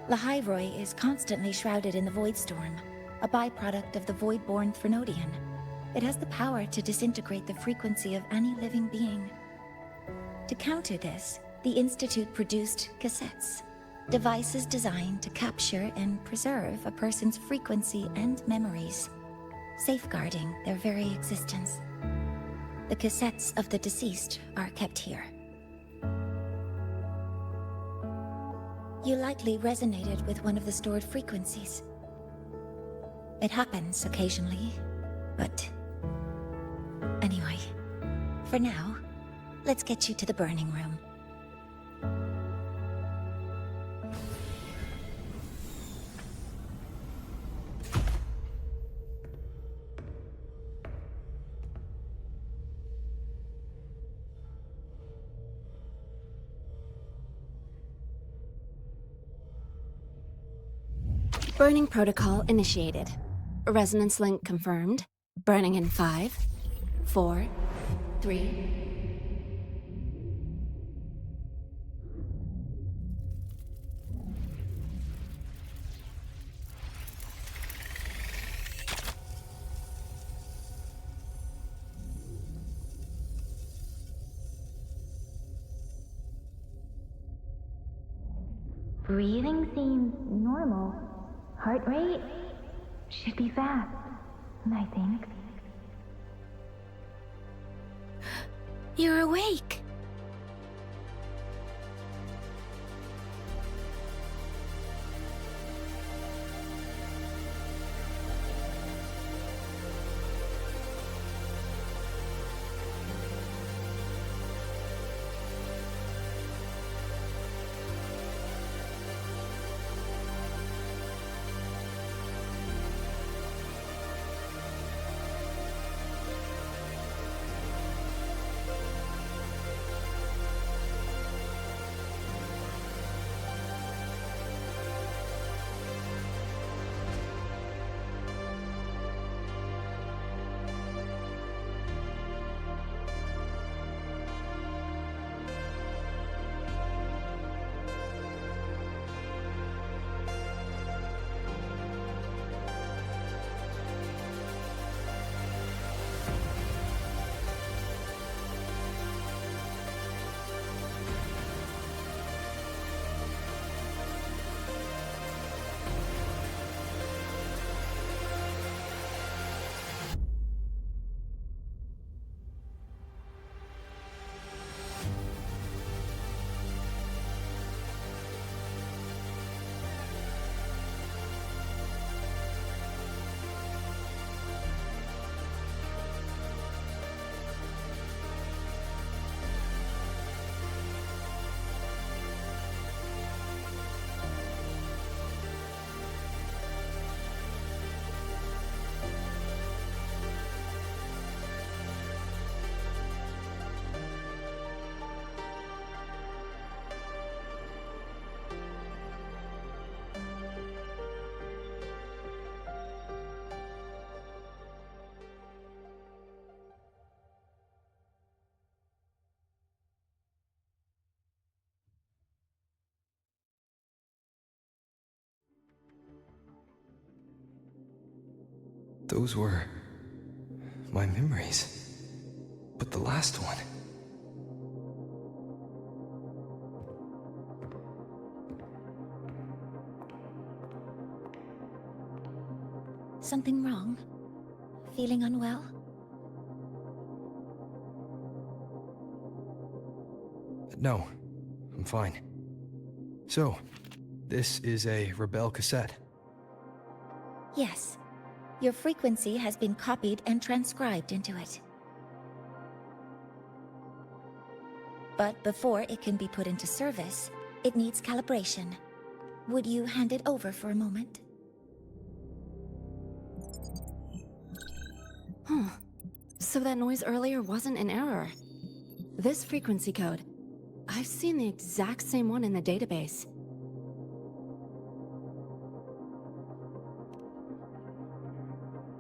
Lahairoi is constantly shrouded in the Void Storm, a byproduct of the Void-born Thrunodian. It has the power to disintegrate the frequency of any living being. To counter this, the Institute produced cassettes, devices designed to capture and preserve a person's frequency and memories, safeguarding their very existence. The cassettes of the deceased are kept here. You likely resonated with one of the stored frequencies. It happens occasionally, but... Anyway, for now, let's get you to the burning room. Burning protocol initiated. Resonance link confirmed. Burning in 5, 4, 3... Breathing seems normal. Heart rate should be fast, I think. You're awake! Those were... my memories. But the last one... Something wrong? Feeling unwell? No, I'm fine. So, this is a Rebel cassette. Yes. Your frequency has been copied and transcribed into it. But before it can be put into service, it needs calibration. Would you hand it over for a moment? Huh. So that noise earlier wasn't an error. This frequency code, I've seen the exact same one in the database.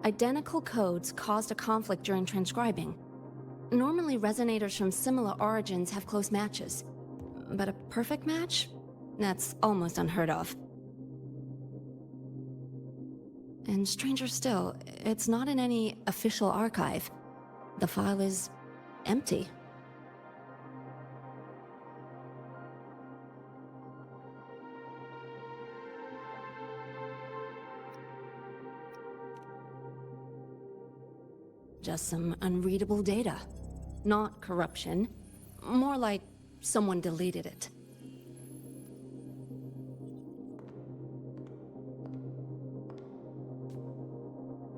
Identical codes caused a conflict during transcribing. Normally, resonators from similar origins have close matches. But a perfect match? That's almost unheard of. And stranger still, it's not in any official archive. The file is empty. Just some unreadable data. Not corruption. More like someone deleted it.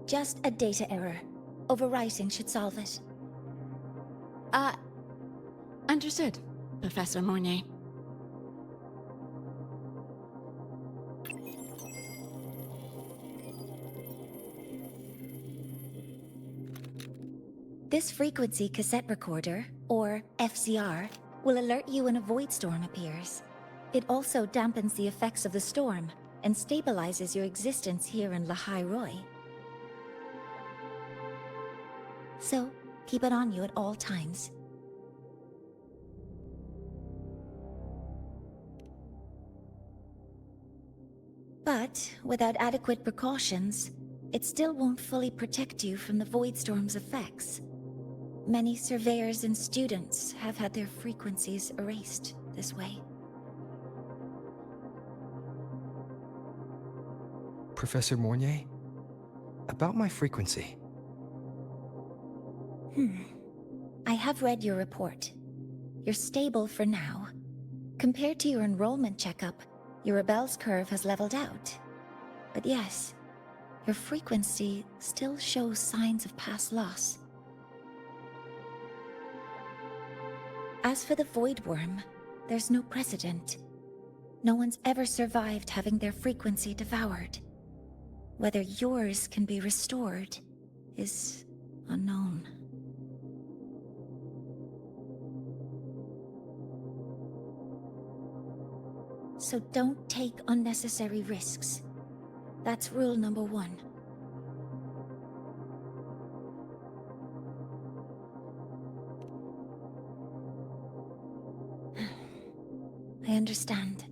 Just a data error. Overwriting should solve it. Understood, Professor Mornay. This frequency cassette recorder, or FCR, will alert you when a void storm appears. It also dampens the effects of the storm and stabilizes your existence here in Lahai Roy. So, keep it on you at all times. But, without adequate precautions, it still won't fully protect you from the void storm's effects. Many surveyors and students have had their frequencies erased this way. Professor Mornier? About my frequency. I have read your report. You're stable for now. Compared to your enrollment checkup, your rebel's curve has leveled out. But yes, your frequency still shows signs of past loss. As for the Void Worm, there's no precedent. No one's ever survived having their frequency devoured. Whether yours can be restored is unknown. So don't take unnecessary risks. That's rule number 1. I understand.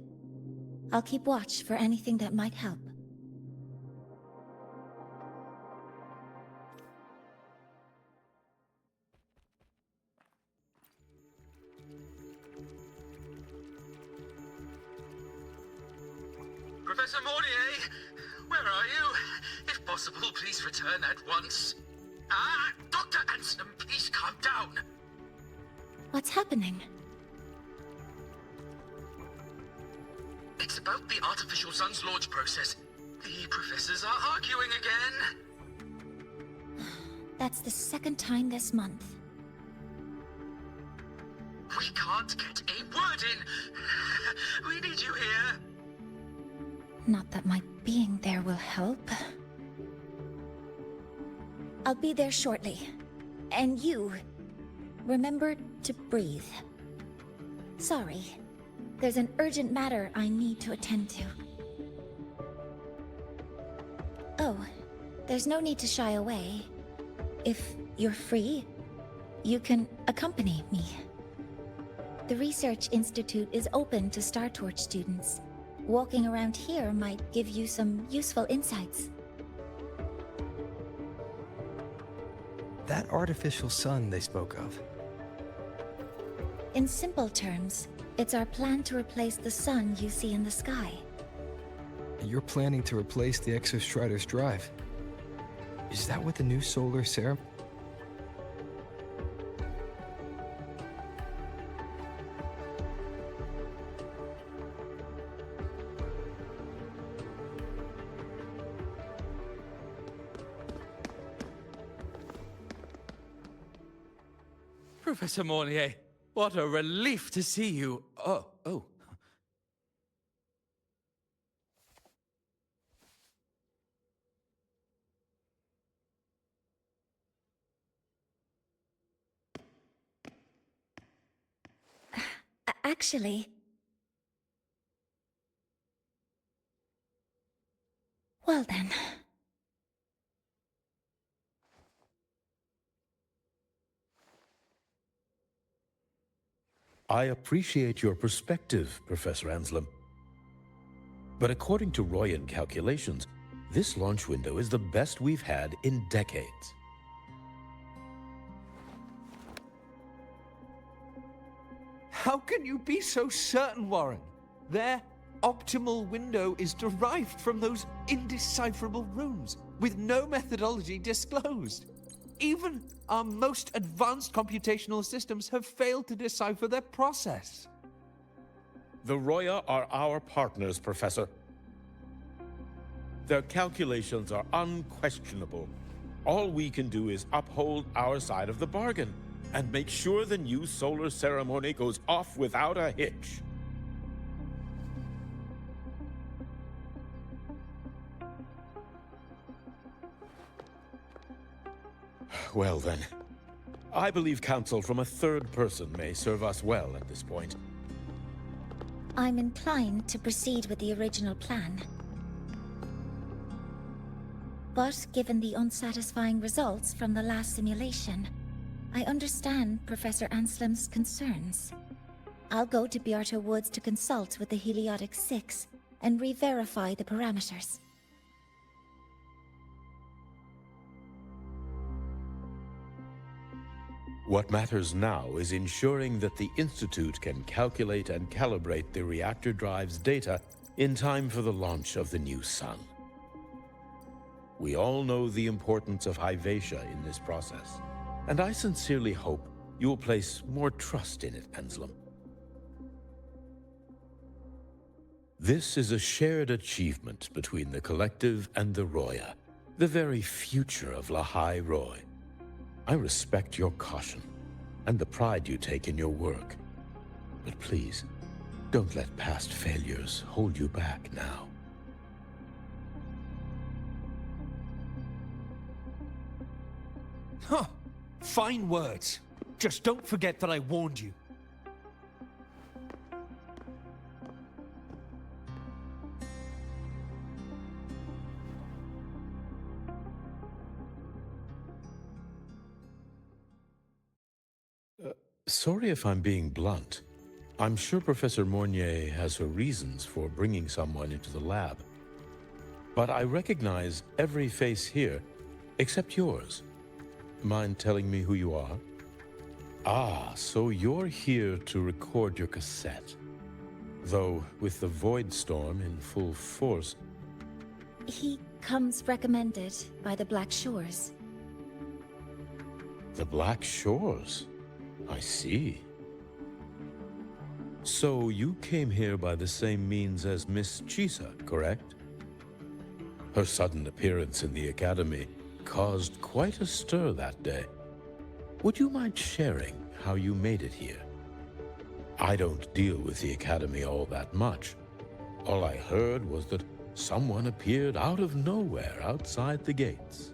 I'll keep watch for anything that might help. Professor Mornier, where are you? If possible, please return at once. Dr. Ansem, please calm down. What's happening? It's about the artificial sun's launch process. The professors are arguing again. That's the second time this month. We can't get a word in. We need you here. Not that my being there will help. I'll be there shortly. And you, remember to breathe. Sorry. There's an urgent matter I need to attend to. Oh, there's no need to shy away. If you're free, you can accompany me. The Research Institute is open to Star Torch students. Walking around here might give you some useful insights. That artificial sun they spoke of. In simple terms, it's our plan to replace the sun you see in the sky. You're planning to replace the Exostrider's drive. Is that what the new solar serum? Professor Mornier, what a relief to see you. Oh. Actually... Well then... I appreciate your perspective, Professor Anslem. But according to Royan calculations, This launch window is the best we've had in decades. How can you be so certain, Warren? Their optimal window is derived from those indecipherable runes, with no methodology disclosed. Even our most advanced computational systems have failed to decipher their process. The Roya are our partners, Professor. Their calculations are unquestionable. All we can do is uphold our side of the bargain and make sure the new solar ceremony goes off without a hitch. Well then, I believe counsel from a third person may serve us well at this point. I'm inclined to proceed with the original plan. But given the unsatisfying results from the last simulation, I understand Professor Anslim's concerns. I'll go to Bearto Woods to consult with the Heliotic Six and re-verify the parameters. What matters now is ensuring that the Institute can calculate and calibrate the reactor drive's data in time for the launch of the new sun. We all know the importance of Hyvatia in this process, and I sincerely hope you'll place more trust in it, Anslim. This is a shared achievement between the Collective and the Roya, the very future of Lahai Roy. I respect your caution and the pride you take in your work, but please, don't let past failures hold you back now. Huh. Fine words. Just don't forget that I warned you. Sorry if I'm being blunt. I'm sure Professor Mornier has her reasons for bringing someone into the lab. But I recognize every face here, except yours. Mind telling me who you are? Ah, so you're here to record your cassette. Though, with the Void Storm in full force... He comes recommended by the Black Shores. The Black Shores? I see. So you came here by the same means as Miss Chisa, correct? Her sudden appearance in the Academy caused quite a stir that day. Would you mind sharing how you made it here? I don't deal with the Academy all that much. All I heard was that someone appeared out of nowhere outside the gates.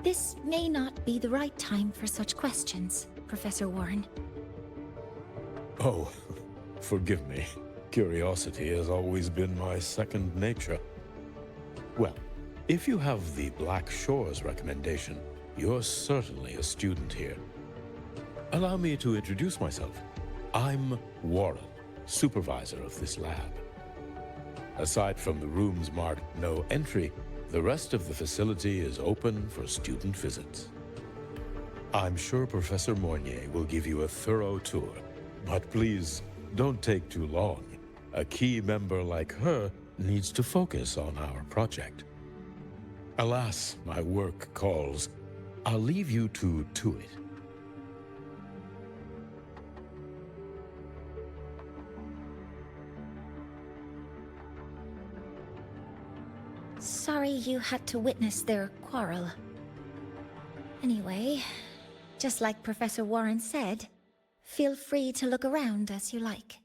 This may not be the right time for such questions, Professor Warren. Oh, forgive me. Curiosity has always been my second nature. Well, if you have the Black Shores recommendation, you're certainly a student here. Allow me to introduce myself. I'm Warren, supervisor of this lab. Aside from the rooms marked no entry, the rest of the facility is open for student visits. I'm sure Professor Mornier will give you a thorough tour, but please don't take too long. A key member like her needs to focus on our project. Alas, my work calls. I'll leave you to it. Sorry you had to witness their quarrel. Anyway, just like Professor Warren said, feel free to look around as you like.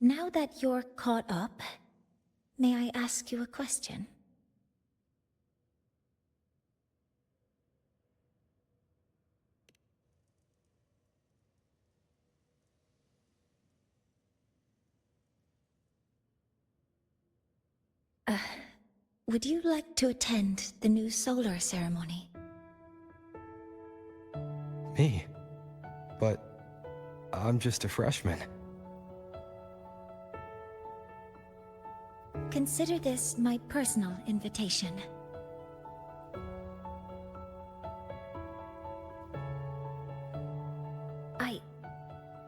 Now that you're caught up, may I ask you a question? Would you like to attend the new solar ceremony? Me? But I'm just a freshman. Consider this my personal invitation.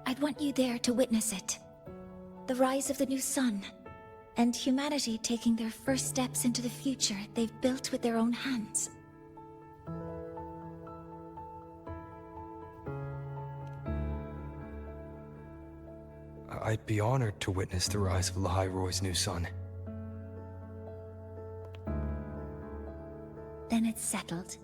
I'd want you there to witness it. The rise of the new sun, and humanity taking their first steps into the future they've built with their own hands. I'd be honored to witness the rise of Lahai Roy's new son. Then it's settled.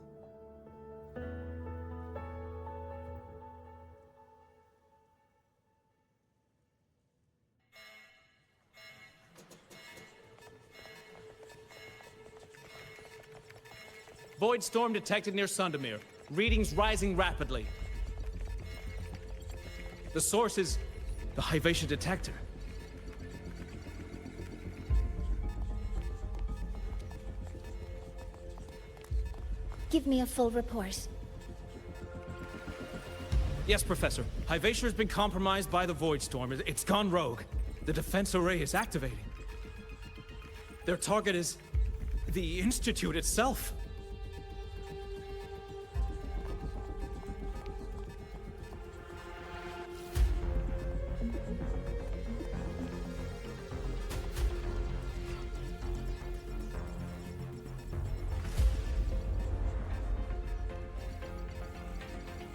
Void storm detected near Sundamir. Readings rising rapidly. The source is the Hyvatia detector. Give me a full report. Yes, Professor. Hyvatia has been compromised by the Void Storm. It's gone rogue. The defense array is activating. Their target is the Institute itself.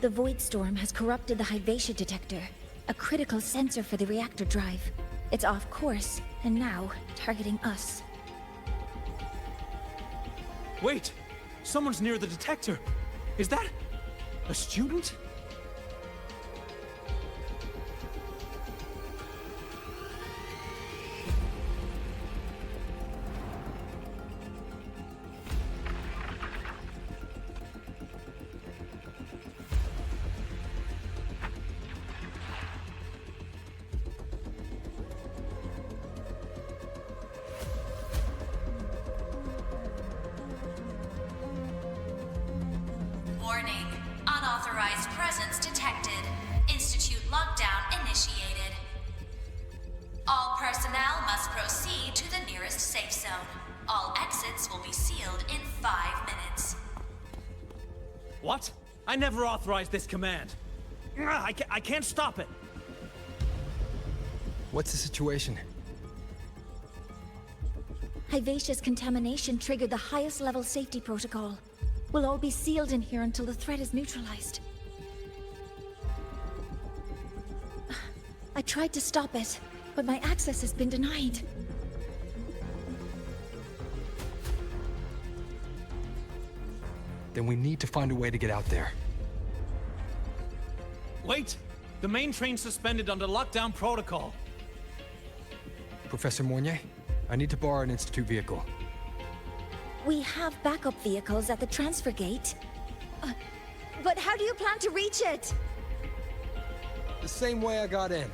The Void Storm has corrupted the Hyvatia detector, a critical sensor for the reactor drive. It's off course, and now targeting us. Wait! Someone's near the detector! Is that a student? Warning. Unauthorized presence detected. Institute lockdown initiated. All personnel must proceed to the nearest safe zone. All exits will be sealed in 5 minutes. What? I never authorized this command. I can't stop it. What's the situation? Hyvatia's contamination triggered the highest level safety protocol. We'll all be sealed in here until the threat is neutralized. I tried to stop it, but my access has been denied. Then we need to find a way to get out there. Wait! The main train's suspended under lockdown protocol. Professor Mornier, I need to borrow an Institute vehicle. We have backup vehicles at the transfer gate. But how do you plan to reach it? The same way I got in.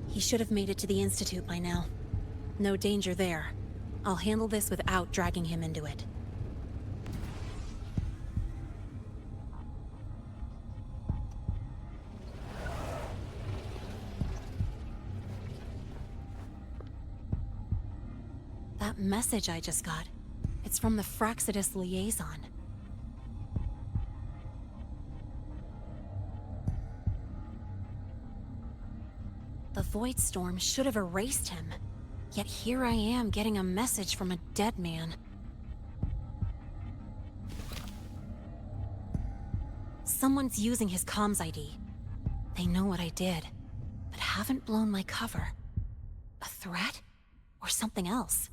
He should have made it to the Institute by now. No danger there. I'll handle this without dragging him into it. That message I just got, it's from the Fraxidus liaison. The Void Storm should have erased him. Yet here I am getting a message from a dead man. Someone's using his comms ID. They know what I did, but haven't blown my cover. A threat? Or something else?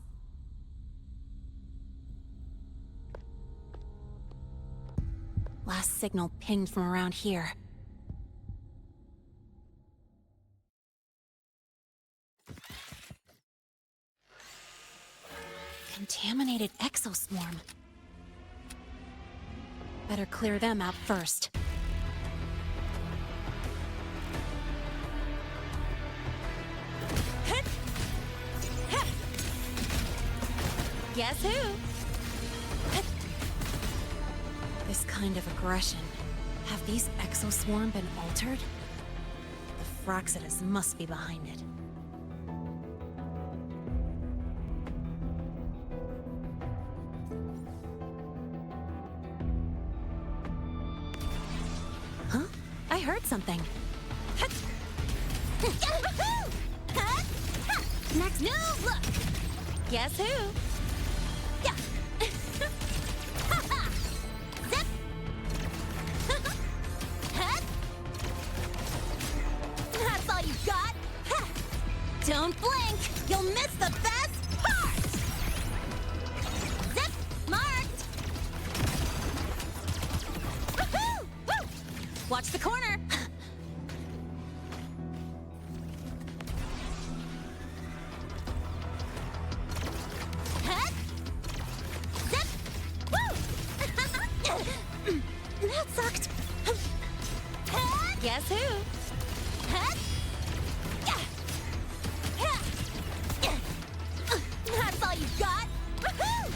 Last signal pinged from around here. Contaminated exoswarm. Better clear them out first. Guess who? This kind of aggression. Have these exoswarm been altered? The Fraxidus must be behind it. Huh? I heard something. Next move, look! Guess who? Yeah. Zip! That's all you got? Don't blink! You'll miss the best part! Zip! Marked! Woohoo! Woo! Watch the corner! That sucked. Guess who? That's all you got? Woohoo!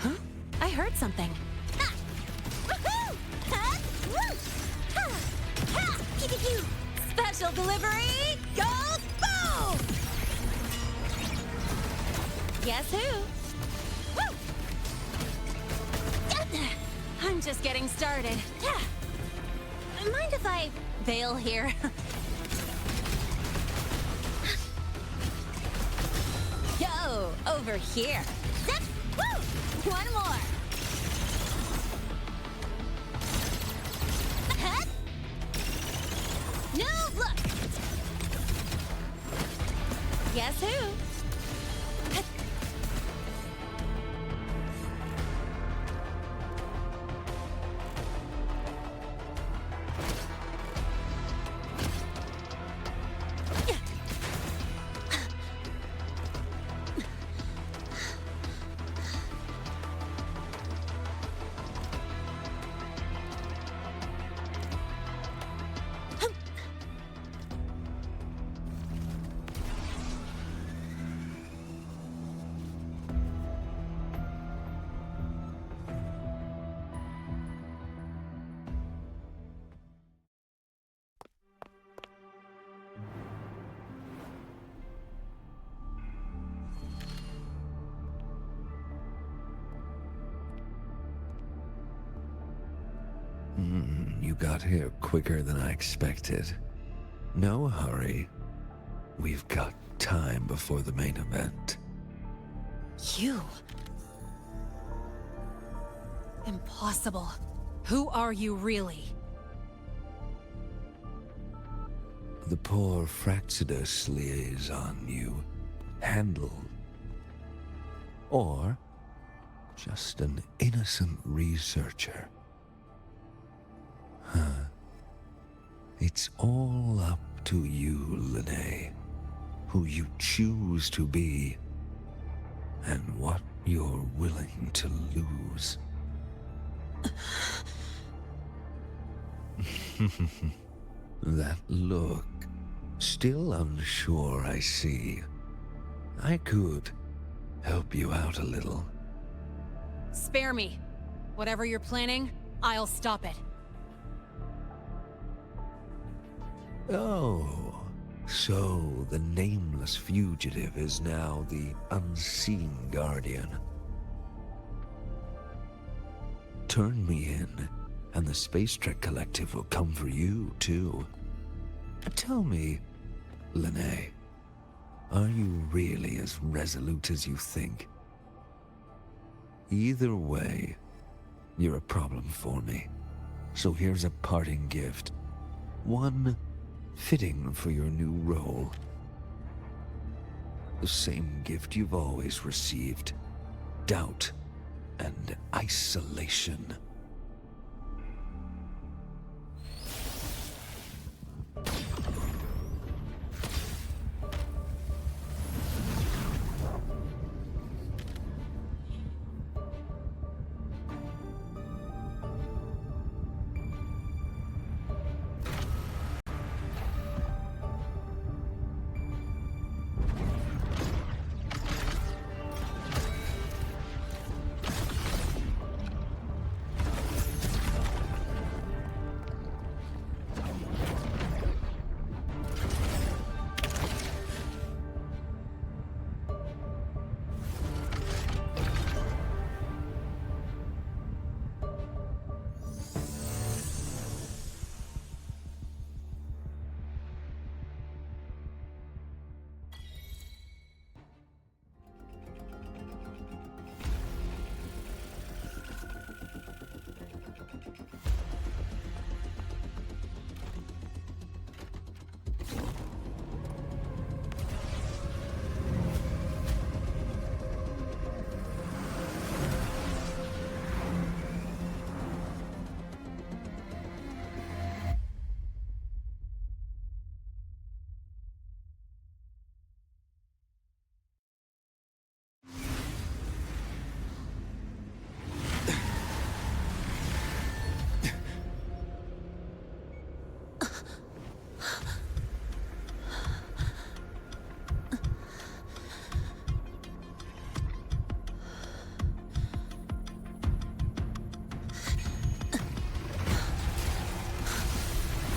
Huh? I heard something. Woohoo! Pew-pew-pew! Special delivery goes boom! Guess who? Woo! I'm just getting started. Mind if I bail here? Yo, over here. Zip! Woo! One more. No, look! Guess who? You got here quicker than I expected. No hurry. We've got time before the main event. You? Impossible. Who are you really? The poor Fraxidus liaison you handled. Or just an innocent researcher. Huh. It's all up to you, Lene. Who you choose to be, and what you're willing to lose. That look. Still unsure, I see. I could help you out a little. Spare me. Whatever you're planning, I'll stop it. Oh, so the nameless fugitive is now the unseen guardian. Turn me in, and the Space Trek Collective will come for you, too. Tell me, Lene, Are you really as resolute as you think? Either way, you're a problem for me. So here's a parting gift. One fitting for your new role. The same gift you've always received. Doubt and isolation.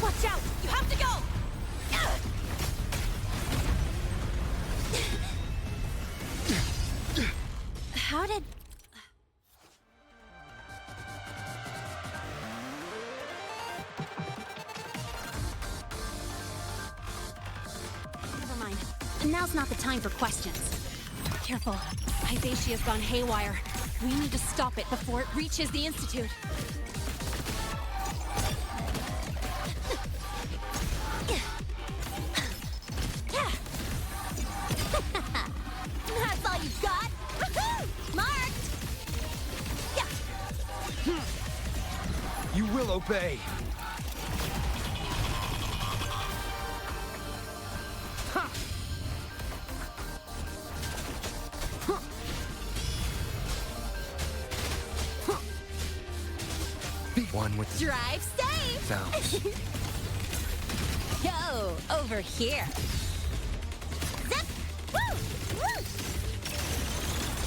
Watch out! You have to go! How did... Never mind. Now's not the time for questions. Careful. Hyvatia's gone haywire. We need to stop it before it reaches the Institute. That's all you've got? Woohoo! Marked! Yeah. You will obey. Be one with the Drive safe! sounds. Yo, over here. Zip! Woo! Woo!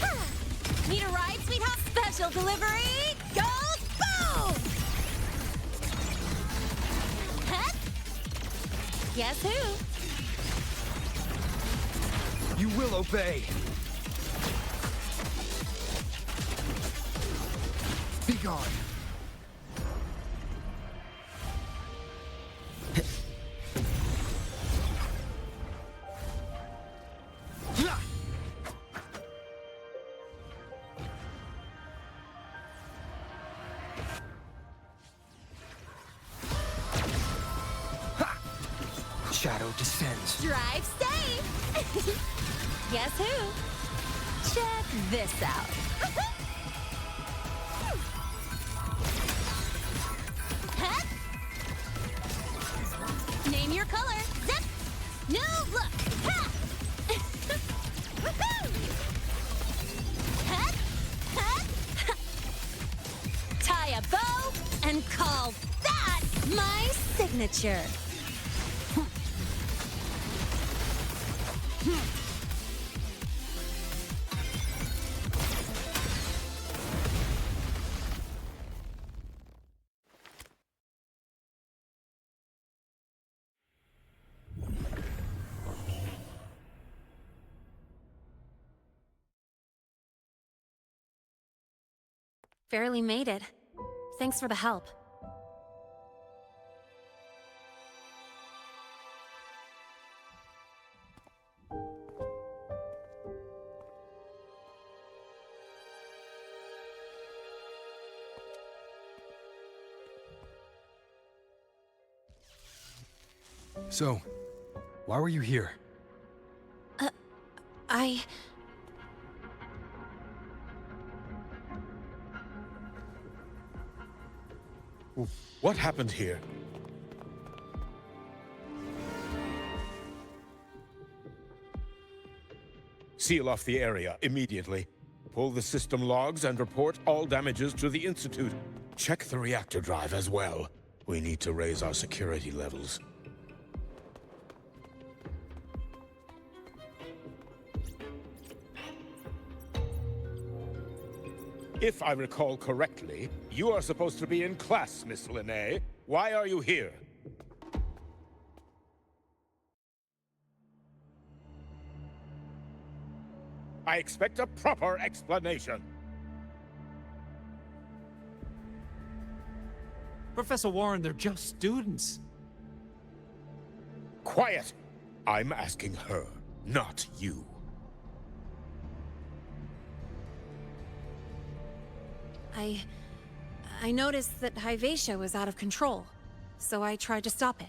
Ha! Need a ride, sweetheart? Special delivery! Go! Boom! Huh? Guess who? You will obey. Be gone. Shadow descends. Drive safe! Guess who? Check this out. Huh? Name your color. Zip! New look! Ha! Woohoo! Huh? Huh? Tie a bow and call that my signature. Barely made it. Thanks for the help. So, why were you here? What happened here? Seal off the area immediately. Pull the system logs and report all damages to the Institute. Check the reactor drive as well. We need to raise our security levels. If I recall correctly, you are supposed to be in class, Miss Linnae. Why are you here? I expect a proper explanation. Professor Warren, they're just students. Quiet! I'm asking her, not you. I noticed that Hyvatia was out of control, so I tried to stop it.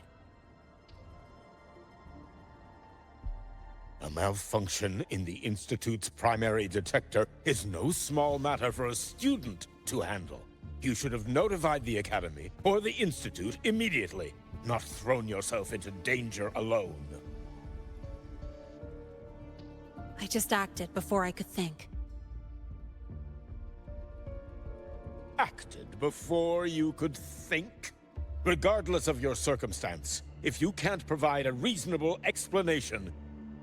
A malfunction in the Institute's primary detector is no small matter for a student to handle. You should have notified the Academy or the Institute immediately, not thrown yourself into danger alone. I just acted before I could think. Acted before you could think? Regardless of your circumstance, if you can't provide a reasonable explanation,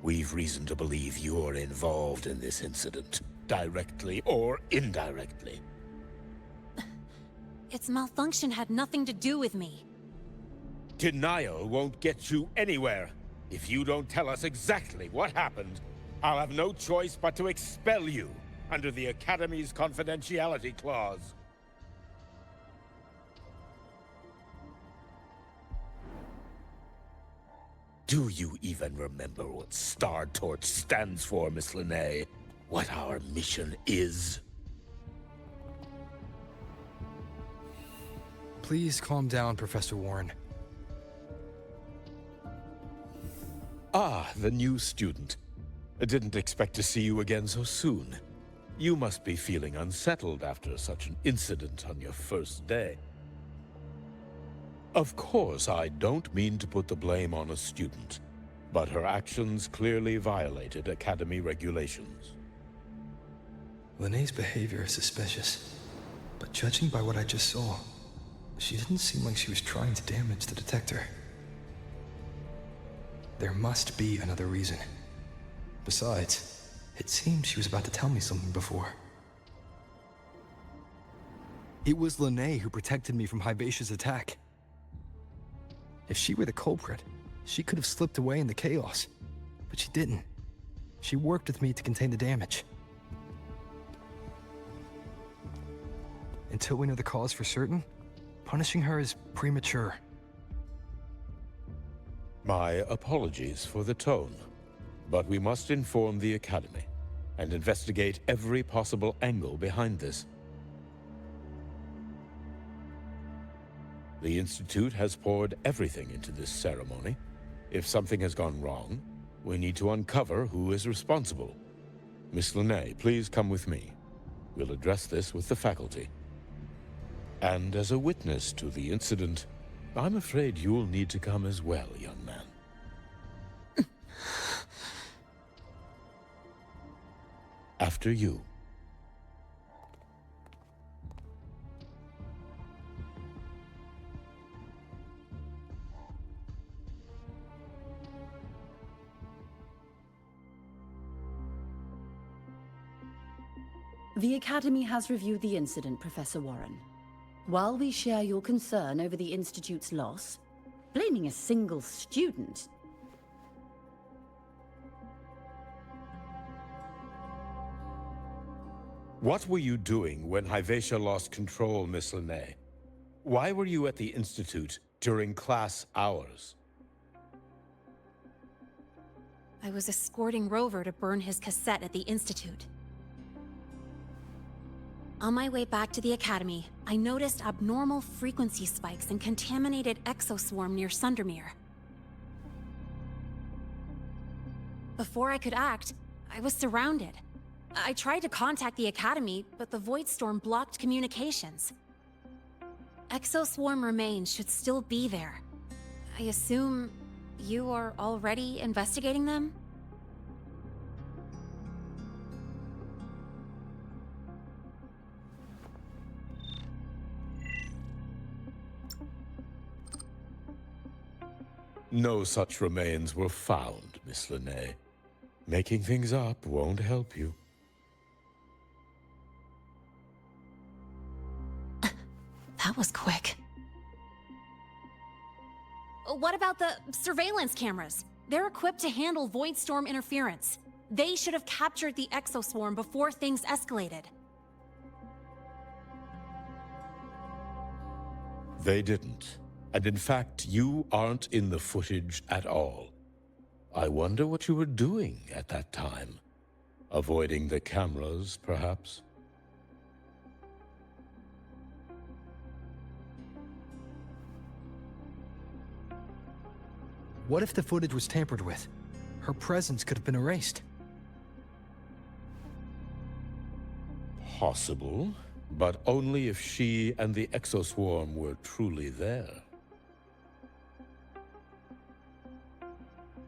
we've reason to believe you're involved in this incident, directly or indirectly. Its malfunction had nothing to do with me. Denial won't get you anywhere. If you don't tell us exactly what happened, I'll have no choice but to expel you under the Academy's confidentiality clause. Do you even remember what Star Torch stands for, Miss Linnae? What our mission is? Please calm down, Professor Warren. Ah, the new student. I didn't expect to see you again so soon. You must be feeling unsettled after such an incident on your first day. Of course, I don't mean to put the blame on a student, but her actions clearly violated Academy regulations. Linnae's behavior is suspicious, but judging by what I just saw, she didn't seem like she was trying to damage the detector. There must be another reason. Besides, it seemed she was about to tell me something before. It was Linnae who protected me from Hyvatia's attack. If she were the culprit, she could have slipped away in the chaos. But she didn't. She worked with me to contain the damage. Until we know the cause for certain, punishing her is premature. My apologies for the tone, but we must inform the Academy and investigate every possible angle behind this. The Institute has poured everything into this ceremony. If something has gone wrong, we need to uncover who is responsible. Miss Linnae, please come with me. We'll address this with the faculty. And as a witness to the incident, I'm afraid you'll need to come as well, young man. After you. The Academy has reviewed the incident, Professor Warren. While we share your concern over the Institute's loss, blaming a single student... What were you doing when Hyvatia lost control, Miss Linnae? Why were you at the Institute during class hours? I was escorting Rover to burn his cassette at the Institute. On my way back to the Academy, I noticed abnormal frequency spikes and contaminated exoswarm near Sundermere. before I could act, I was surrounded. I tried to contact the Academy, but the Void Storm blocked communications. Exoswarm remains should still be there. I assume you are already investigating them? No such remains were found, Miss Linnae. Making things up won't help you. That was quick. What about the surveillance cameras? They're equipped to handle Void Storm interference. They should have captured the Exoswarm before things escalated. They didn't. And in fact, you aren't in the footage at all. I wonder what you were doing at that time. Avoiding the cameras, perhaps? What if the footage was tampered with? Her presence could have been erased. Possible, but only if she and the Exoswarm were truly there.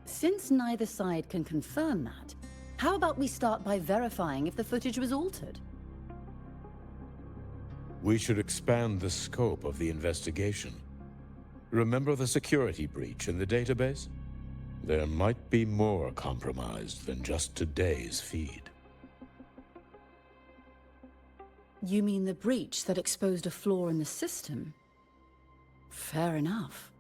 Since neither side can confirm that, how about we start by verifying if the footage was altered? We should expand the scope of the investigation. Remember the security breach in the database? There might be more compromised than just today's feed. You mean the breach that exposed a flaw in the system? Fair enough.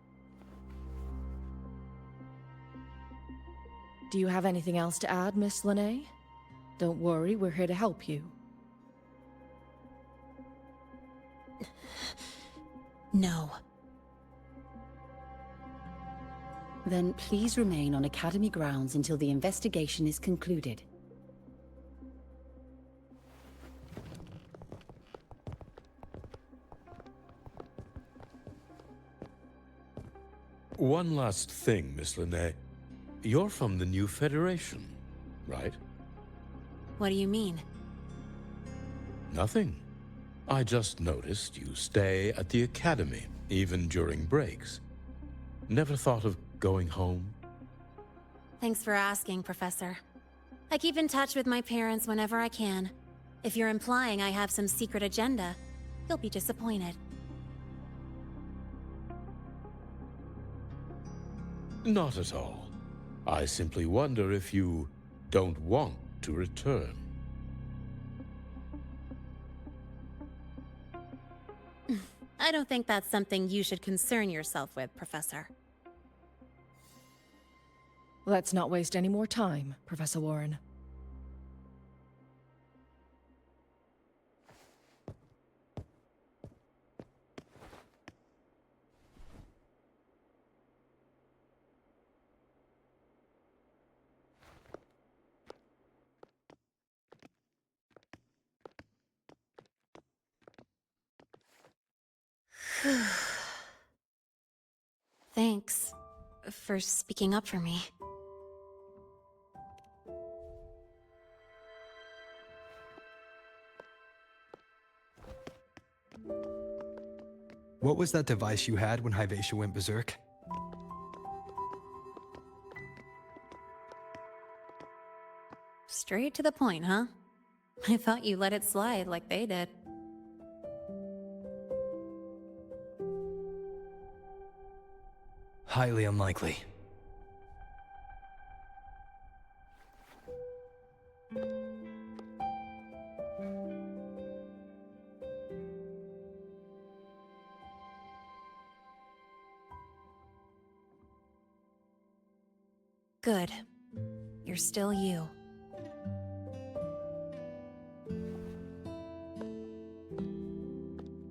Do you have anything else to add, Miss Linnae? Don't worry, we're here to help you. No. Then please remain on Academy grounds until the investigation is concluded. One last thing, Miss Linnae. You're from the new Federation, right? What do you mean? Nothing. I just noticed you stay at the Academy, even during breaks. Never thought of going home? Thanks for asking, Professor. I keep in touch with my parents whenever I can. If you're implying I have some secret agenda, you'll be disappointed. Not at all. I simply wonder if you don't want to return. I don't think that's something you should concern yourself with, Professor. Let's not waste any more time, Professor Warren. Thanks for speaking up for me. What was that device you had when Hyvatia went berserk? Straight to the point, huh? I thought you let it slide like they did. Highly unlikely. Good. You're still you.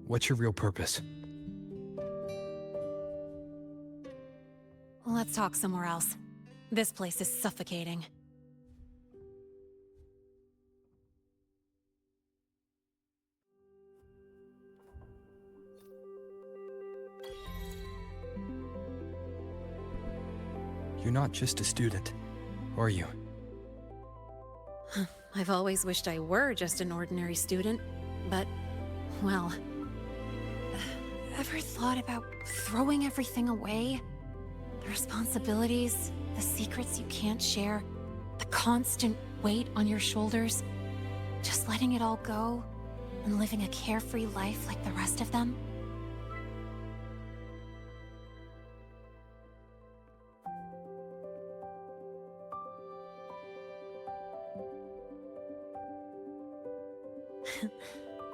What's your real purpose? Let's talk somewhere else. This place is suffocating. You're not just a student, are you? I've always wished I were just an ordinary student, but, well... Ever thought about throwing everything away? The responsibilities, the secrets you can't share, the constant weight on your shoulders. Just letting it all go and living a carefree life like the rest of them?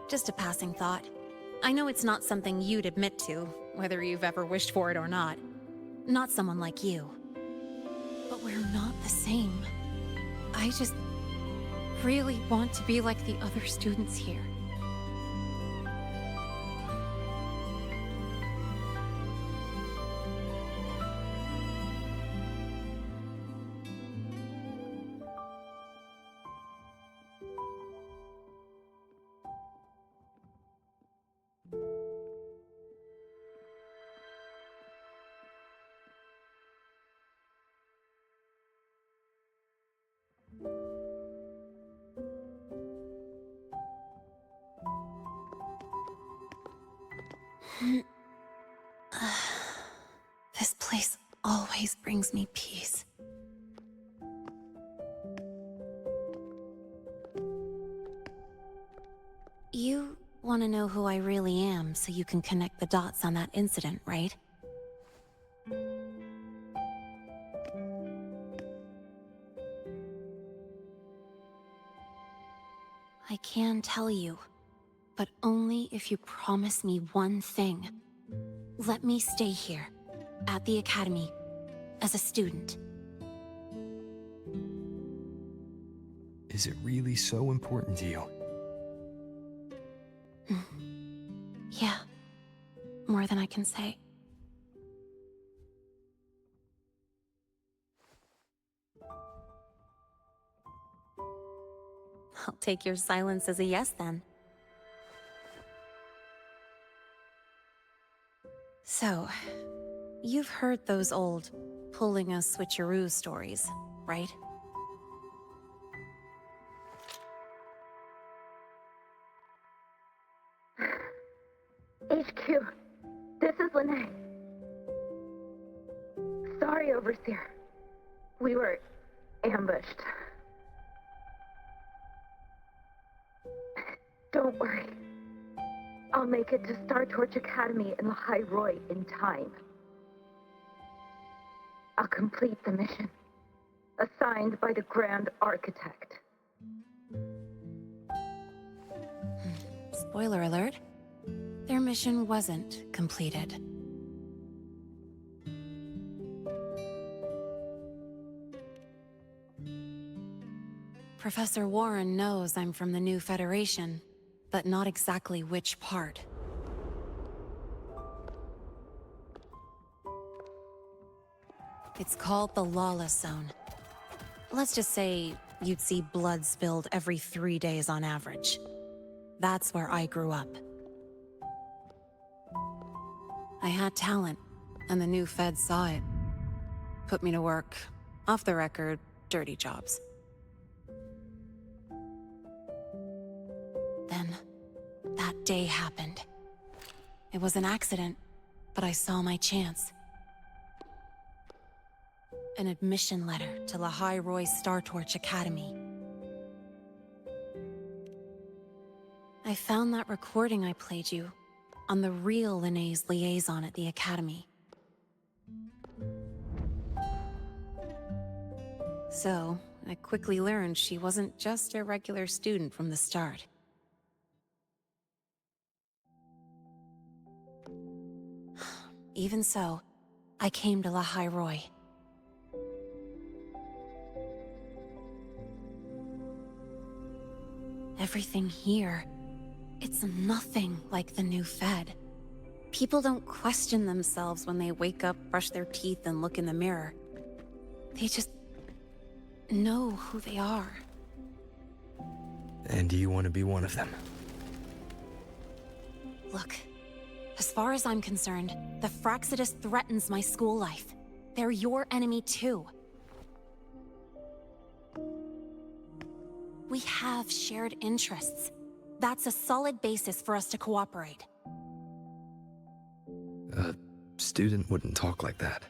Just a passing thought. I know it's not something you'd admit to, whether you've ever wished for it or not. Not someone like you. But we're not the same. I just really want to be like the other students here. This place always brings me peace. You want to know who I really am so you can connect the dots on that incident, right? I can tell you, but only if you promise me one thing. Let me stay here, at the Academy, as a student. Is it really so important to you? Yeah, more than I can say. I'll take your silence as a yes, then. So, you've heard those old pulling a switcheroo stories, right? HQ, this is Lene. Sorry, Overseer. We were ambushed. Don't worry. I'll make it to Star Torch Academy in Lahai Roy in time. I'll complete the mission, assigned by the Grand Architect. Spoiler alert. Their mission wasn't completed. Professor Warren knows I'm from the new Federation, but not exactly which part. It's called the Lawless Zone. Let's just say you'd see blood spilled every 3 days on average. That's where I grew up. I had talent, and the new feds saw it. Put me to work, off the record, dirty jobs. Then, that day happened. It was an accident, but I saw my chance. An admission letter to Lahai Roy Star Torch Academy. I found that recording I played you on the real Lene's liaison at the Academy. So, I quickly learned she wasn't just a regular student from the start. Even so, I came to Lahai Roy. Everything here, it's nothing like the new Fed. People don't question themselves when they wake up, brush their teeth, and look in the mirror. They just know who they are. And do you want to be one of them? Look, as far as I'm concerned, the Fraxidus threatens my school life. They're your enemy too. We have shared interests. That's a solid basis for us to cooperate. A student wouldn't talk like that.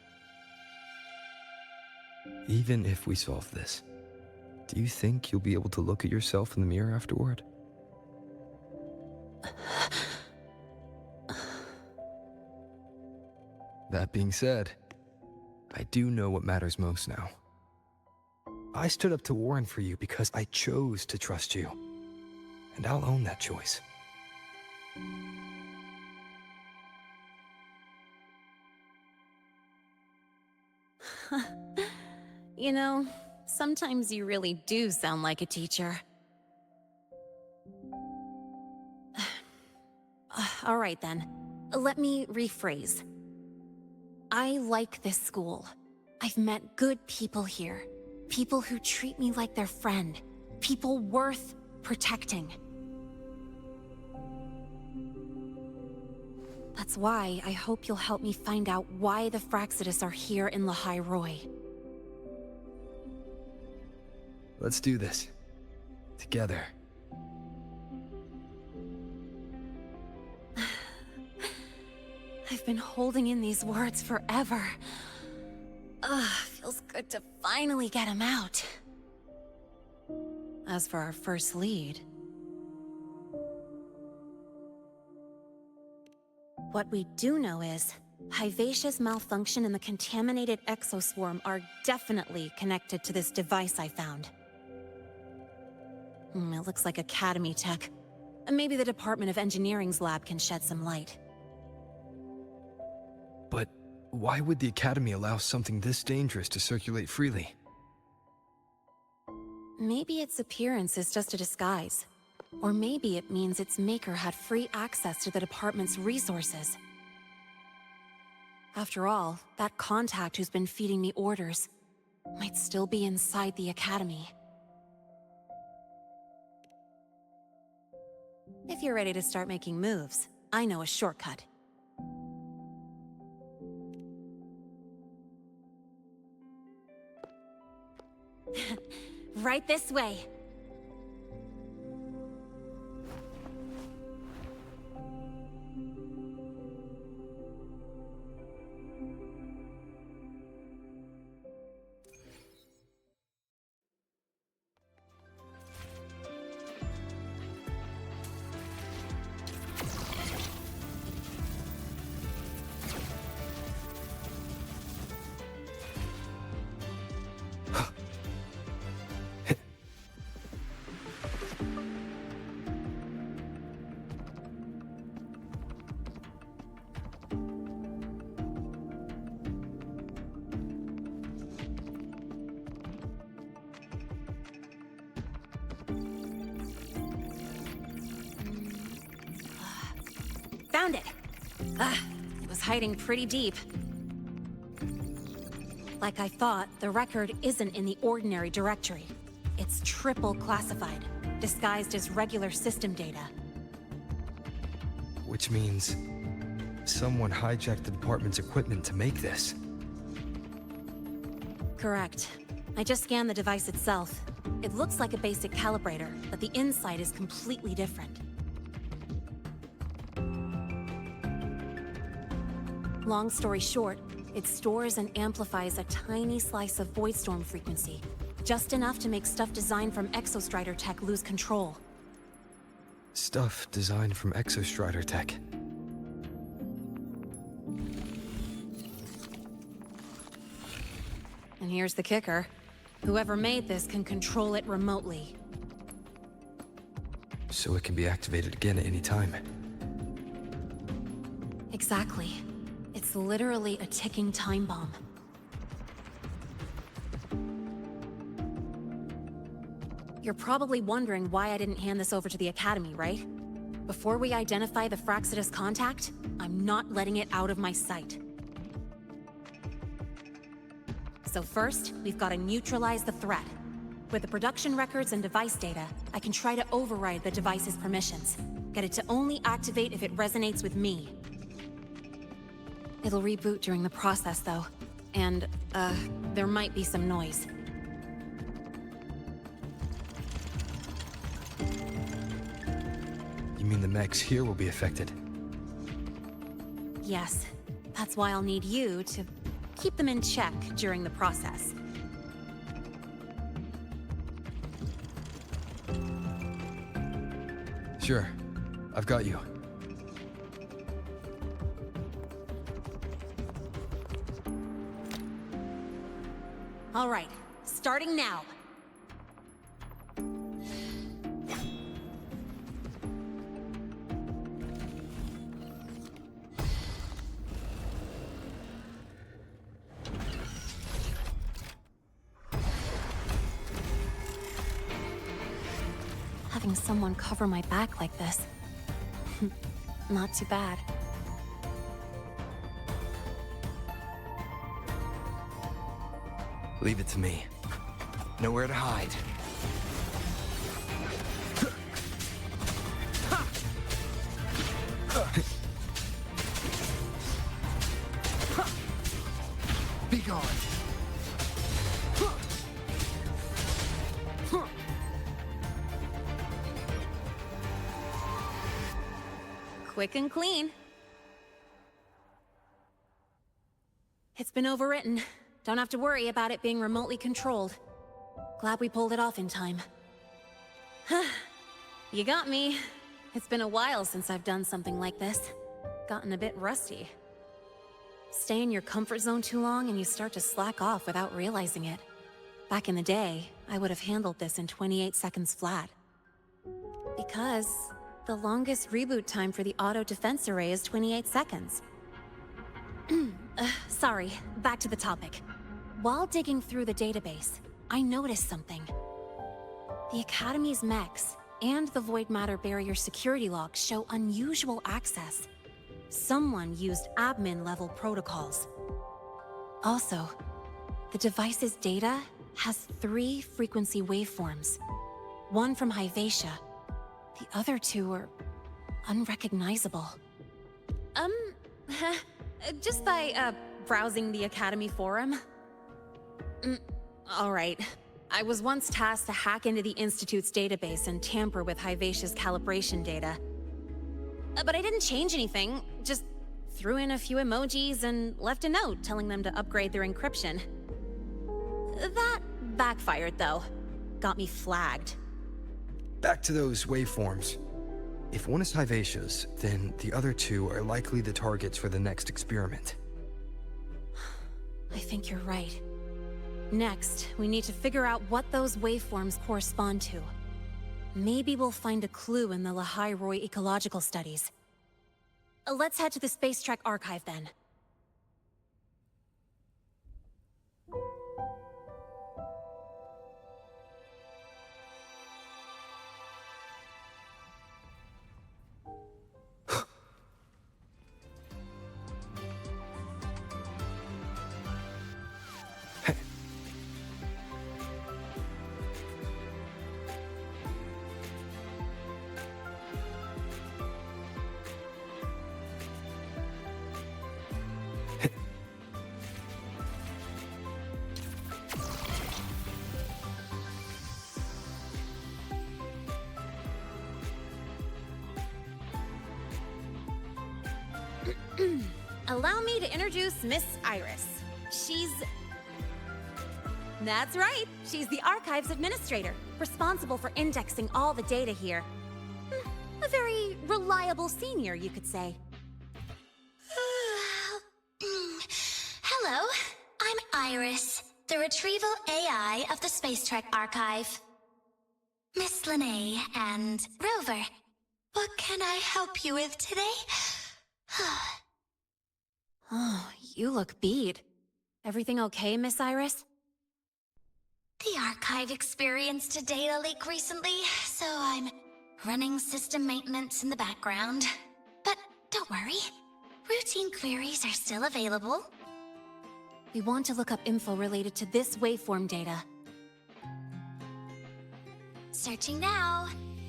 Even if we solve this, do you think you'll be able to look at yourself in the mirror afterward? That being said, I do know what matters most now. I stood up to Warren for you because I chose to trust you. And I'll own that choice. You know, sometimes you really do sound like a teacher. All right then, let me rephrase. I like this school. I've met good people here. People who treat me like their friend. People worth protecting. That's why I hope you'll help me find out why the Fraxidus are here in Lahai Roi. Let's do this. Together. I've been holding in these words forever. Feels good to finally get them out. As for our first lead... What we do know is, Hyvatia's malfunction and the contaminated exoswarm are definitely connected to this device I found. It looks like Academy tech. Maybe the Department of Engineering's lab can shed some light. But why would the Academy allow something this dangerous to circulate freely? Maybe its appearance is just a disguise. Or maybe it means its maker had free access to the department's resources. After all, that contact who's been feeding me orders might still be inside the Academy. If you're ready to start making moves, I know a shortcut. Right this way. Found it! It was hiding pretty deep. Like I thought, the record isn't in the ordinary directory. It's triple classified, disguised as regular system data. Which means someone hijacked the department's equipment to make this. Correct. I just scanned the device itself. It looks like a basic calibrator, but the inside is completely different. Long story short, it stores and amplifies a tiny slice of Voidstorm frequency, just enough to make stuff designed from Exostrider tech lose control. Stuff designed from Exostrider tech. And here's the kicker. Whoever made this can control it remotely. So it can be activated again at any time. Exactly. It's literally a ticking time bomb. You're probably wondering why I didn't hand this over to the Academy, right? Before we identify the Fraxidus contact, I'm not letting it out of my sight. So first, we've got to neutralize the threat. With the production records and device data, I can try to override the device's permissions. Get it to only activate if it resonates with me. It'll reboot during the process, though. And, there might be some noise. mean the mechs here will be affected? Yes. That's why I'll need you to keep them in check during the process. Sure. I've got you. All right, starting now. Having someone cover my back like this. Not too bad. Leave it to me. Nowhere to hide. Be gone. Quick and clean. It's been overwritten. Don't have to worry about it being remotely controlled. Glad we pulled it off in time. You got me. It's been a while since I've done something like this. Gotten a bit rusty. Stay in your comfort zone too long and you start to slack off without realizing it. Back in the day, I would have handled this in 28 seconds flat. Because the longest reboot time for the auto defense array is 28 seconds. Sorry, back to the topic. While digging through the database, I noticed something. The Academy's mechs and the Void Matter Barrier security logs show unusual access. Someone used admin-level protocols. Also, the device's data has 3 frequency waveforms. One from Hyvatia. The other 2 are unrecognizable. Just by, browsing the Academy forum? Alright. I was once tasked to hack into the Institute's database and tamper with Hyvatia's calibration data. But I didn't change anything, just threw in a few emojis and left a note telling them to upgrade their encryption. That backfired, though. Got me flagged. Back to those waveforms. If one is Hyvatia's, then the other 2 are likely the targets for the next experiment. I think you're right. Next, we need to figure out what those waveforms correspond to. Maybe we'll find a clue in the Lehigh Roy ecological studies. Let's head to the Space Trek archive then. Allow me to introduce Miss Iris. That's right, she's the Archives Administrator, responsible for indexing all the data here. A very reliable senior, you could say. Hello, I'm Iris, the Retrieval AI of the Space Trek Archive. Miss Linnae and Rover, what can I help you with today? Oh, you look beat. Everything okay, Miss Iris? The Archive experienced a data leak recently, so I'm running system maintenance in the background. But don't worry, routine queries are still available. We want to look up info related to this waveform data. Searching now.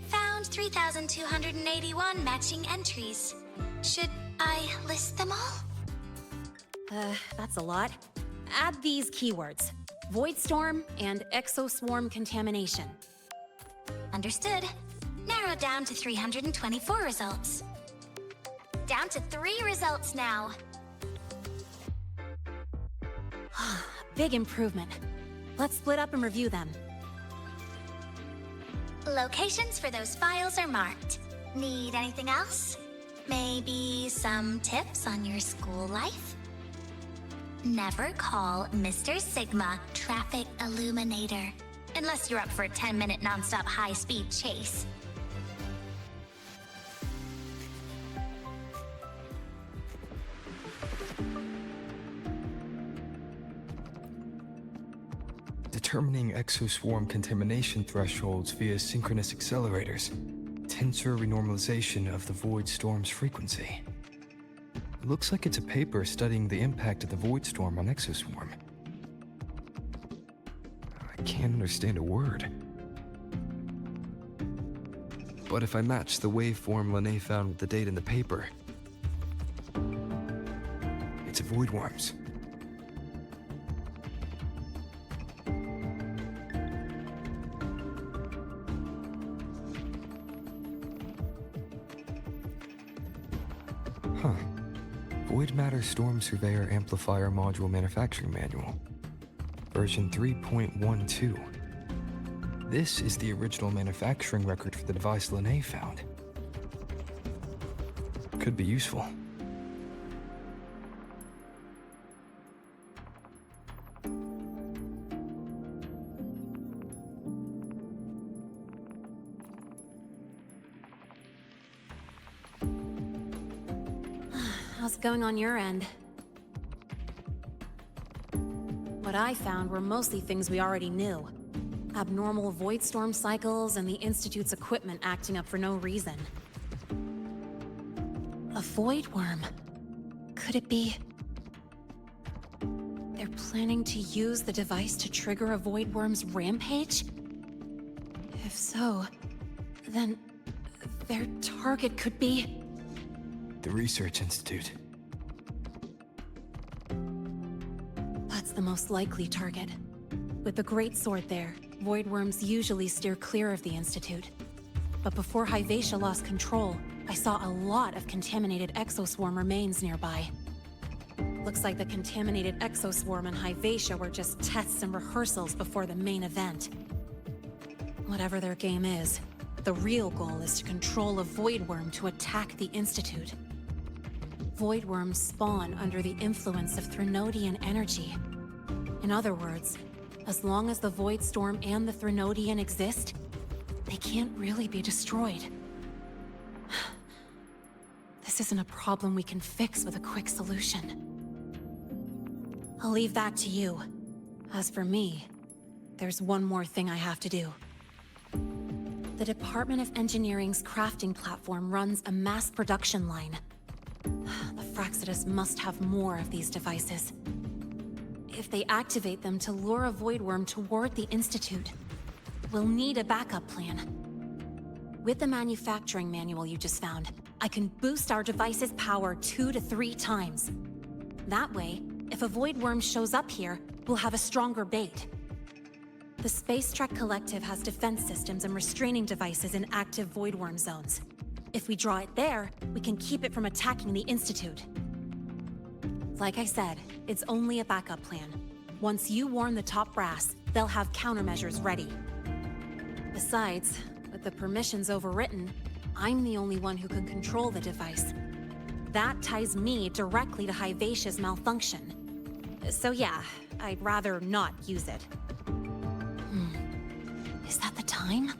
Found 3,281 matching entries. Should I list them all? That's a lot. Add these keywords. Void storm and exoswarm contamination. Understood. Narrowed down to 324 results. Down to 3 results now. Big improvement. Let's split up and review them. Locations for those files are marked. Need anything else? Maybe some tips on your school life? Never call Mr. Sigma Traffic Illuminator, unless you're up for a 10-minute non-stop high-speed chase. Determining exoswarm contamination thresholds via synchronous accelerators. Tensor renormalization of the void storm's frequency. It looks like it's a paper studying the impact of the void storm on exoswarm. I can't understand a word. But if I match the waveform Lene found with the data in the paper, it's a void worms. Huh. Void Matter Storm Surveyor Amplifier Module Manufacturing Manual. Version 3.12. This is the original manufacturing record for the device Lene found. Could be useful. How's it going on your end? What I found were mostly things we already knew. Abnormal void storm cycles and the Institute's equipment acting up for no reason. A void worm. Could it be... they're planning to use the device to trigger a void worm's rampage? If so, then their target could be... The Research Institute. That's the most likely target. With the Great Sword there, void worms usually steer clear of the Institute. But before Hyvatia lost control, I saw a lot of contaminated exoswarm remains nearby. Looks like the contaminated exoswarm and Hyvatia were just tests and rehearsals before the main event. Whatever their game is, the real goal is to control a void worm to attack the Institute. Void worms spawn under the influence of Threnodian energy. In other words, as long as the Void Storm and the Threnodian exist, they can't really be destroyed. This isn't a problem we can fix with a quick solution. I'll leave that to you. As for me, there's one more thing I have to do. The Department of Engineering's crafting platform runs a mass production line. The Fraxidus must have more of these devices. If they activate them to lure a void worm toward the Institute, we'll need a backup plan. With the manufacturing manual you just found, I can boost our device's power 2 to 3 times. That way, if a void worm shows up here, we'll have a stronger bait. The Space Trek Collective has defense systems and restraining devices in active void worm zones. If we draw it there, we can keep it from attacking the Institute. Like I said, it's only a backup plan. Once you warn the top brass, they'll have countermeasures ready. Besides, with the permissions overwritten, I'm the only one who can control the device. That ties me directly to Hyvatia's malfunction. So yeah, I'd rather not use it. Is that the time?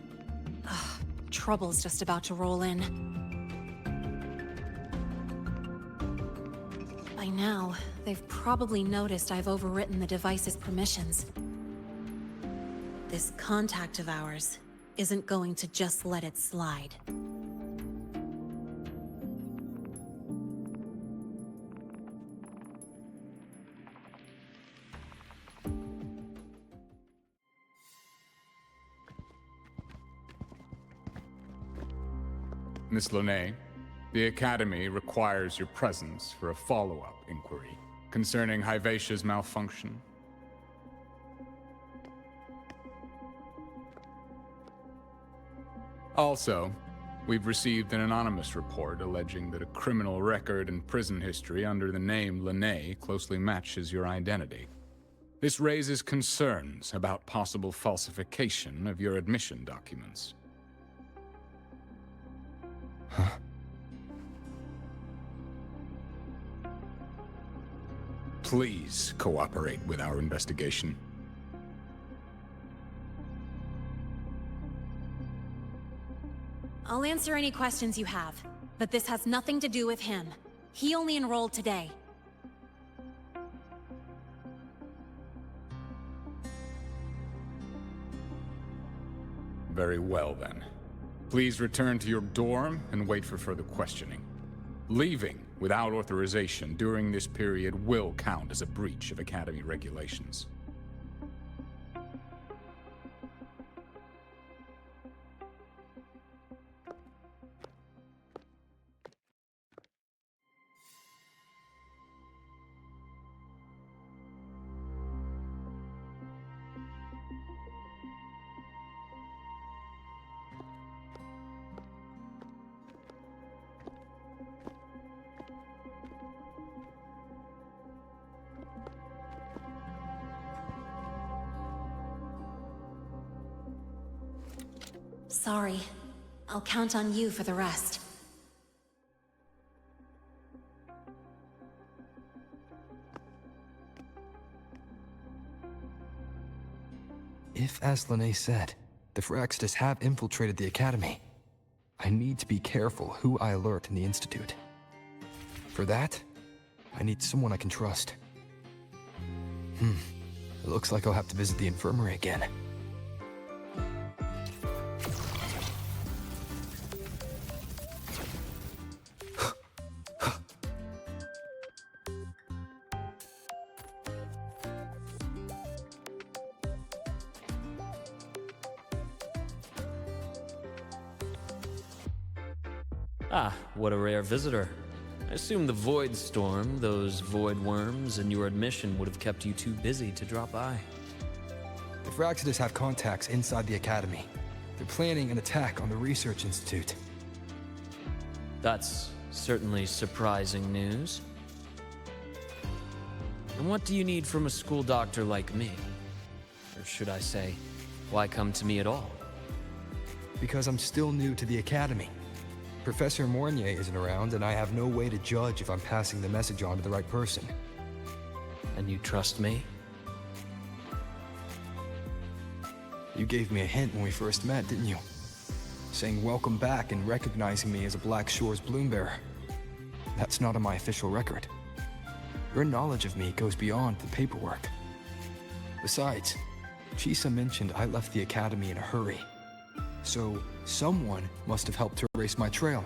Ugh, trouble's just about to roll in. By now, they've probably noticed I've overwritten the device's permissions. This contact of ours isn't going to just let it slide. Miss Lene, the Academy requires your presence for a follow-up inquiry concerning Hyvatia's malfunction. Also, we've received an anonymous report alleging that a criminal record and prison history under the name Lene closely matches your identity. This raises concerns about possible falsification of your admission documents. Huh? Please cooperate with our investigation. I'll answer any questions you have, but this has nothing to do with him. He only enrolled today. Very well, then. Please return to your dorm and wait for further questioning. Leaving without authorization during this period will count as a breach of Academy regulations. Sorry. I'll count on you for the rest. If, as Lene said, the Phyrexidus have infiltrated the Academy, I need to be careful who I alert in the Institute. For that, I need someone I can trust. It looks like I'll have to visit the infirmary again. Ah, what a rare visitor. I assume the Void Storm, those void worms, and your admission would have kept you too busy to drop by. The Phyrexidus have contacts inside the Academy. They're planning an attack on the Research Institute. That's certainly surprising news. And what do you need from a school doctor like me? Or should I say, why come to me at all? Because I'm still new to the Academy. Professor Mornier isn't around, and I have no way to judge if I'm passing the message on to the right person. And you trust me? You gave me a hint when we first met, didn't you? Saying welcome back and recognizing me as a Black Shores Bloombearer. That's not on my official record. Your knowledge of me goes beyond the paperwork. Besides, Chisa mentioned I left the Academy in a hurry. So, someone must have helped to erase my trail.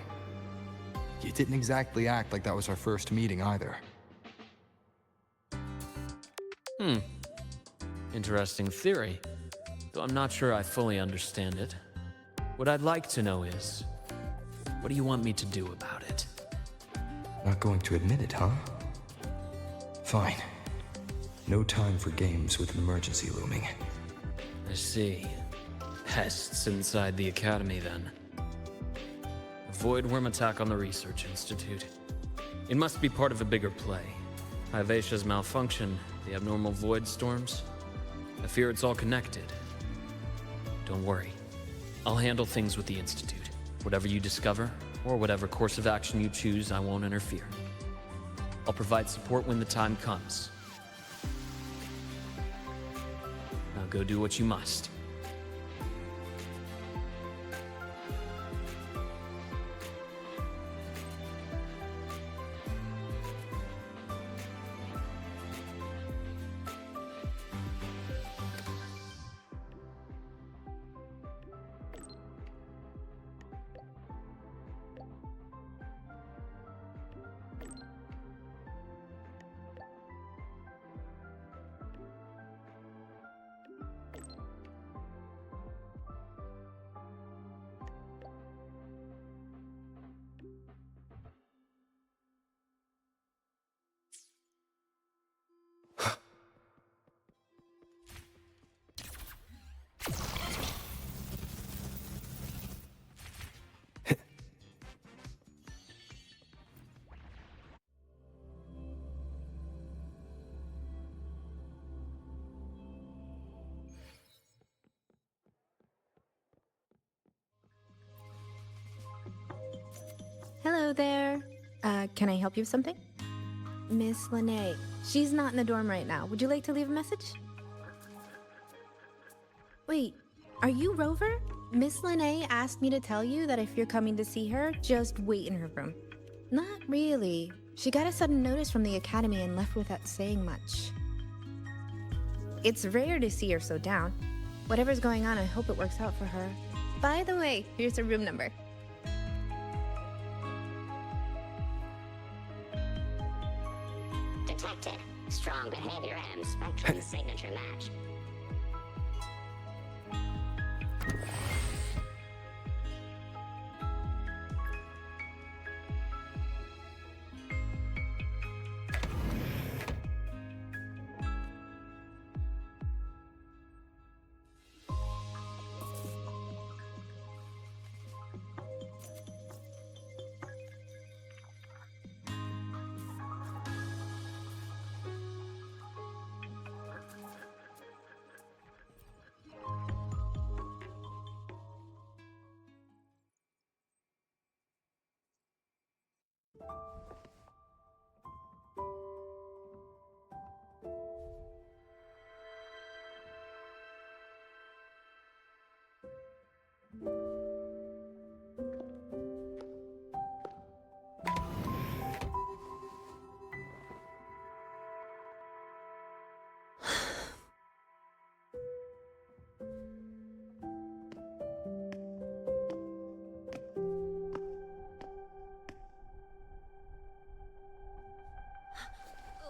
You didn't exactly act like that was our first meeting either. Interesting theory. Though I'm not sure I fully understand it. What I'd like to know is, what do you want me to do about it? Not going to admit it, huh? Fine. No time for games with an emergency looming. I see. Pests inside the Academy, then. A void worm attack on the Research Institute. It must be part of a bigger play. Hivatia's malfunction, the abnormal void storms. I fear it's all connected. Don't worry. I'll handle things with the Institute. Whatever you discover, or whatever course of action you choose, I won't interfere. I'll provide support when the time comes. Now go do what you must. Hello there. Can I help you with something? Miss Lene. She's not in the dorm right now. Would you like to leave a message? Wait, are you Rover? Miss Lene asked me to tell you that if you're coming to see her, just wait in her room. Not really. She got a sudden notice from the academy and left without saying much. It's rare to see her so down. Whatever's going on, I hope it works out for her. By the way, here's her room number. Detected. Strong behavior and spectrum signature match.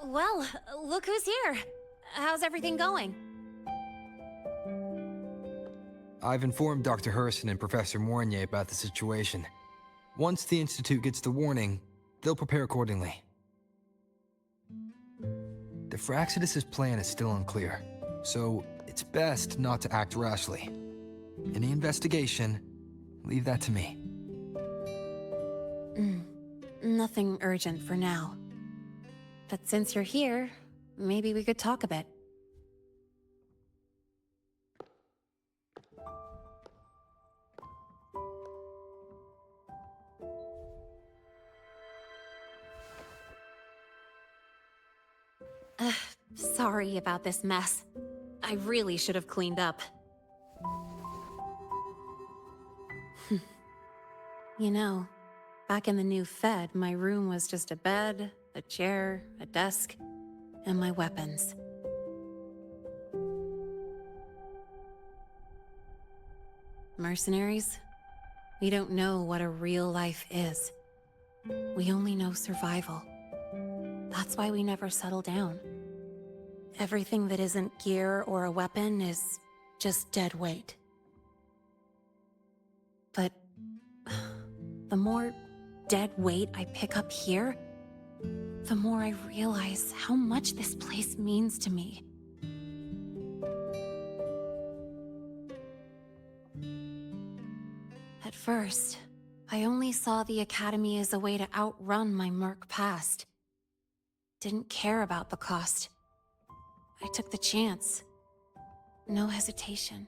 Well, look who's here. How's everything going? I've informed Dr. Hurston and Professor Mournier about the situation. Once the Institute gets the warning, they'll prepare accordingly. The Fraxidus' plan is still unclear, so it's best not to act rashly. Any investigation, leave that to me. Nothing urgent for now. But since you're here, maybe we could talk a bit. Sorry about this mess. I really should have cleaned up. You know, back in the new Fed, my room was just a bed, a chair, a desk, and my weapons. Mercenaries? We don't know what a real life is. We only know survival. That's why we never settle down. Everything that isn't gear or a weapon is just dead weight. But the more dead weight I pick up here, the more I realize how much this place means to me. At first, I only saw the Academy as a way to outrun my Merc past. Didn't care about the cost. I took the chance. No hesitation.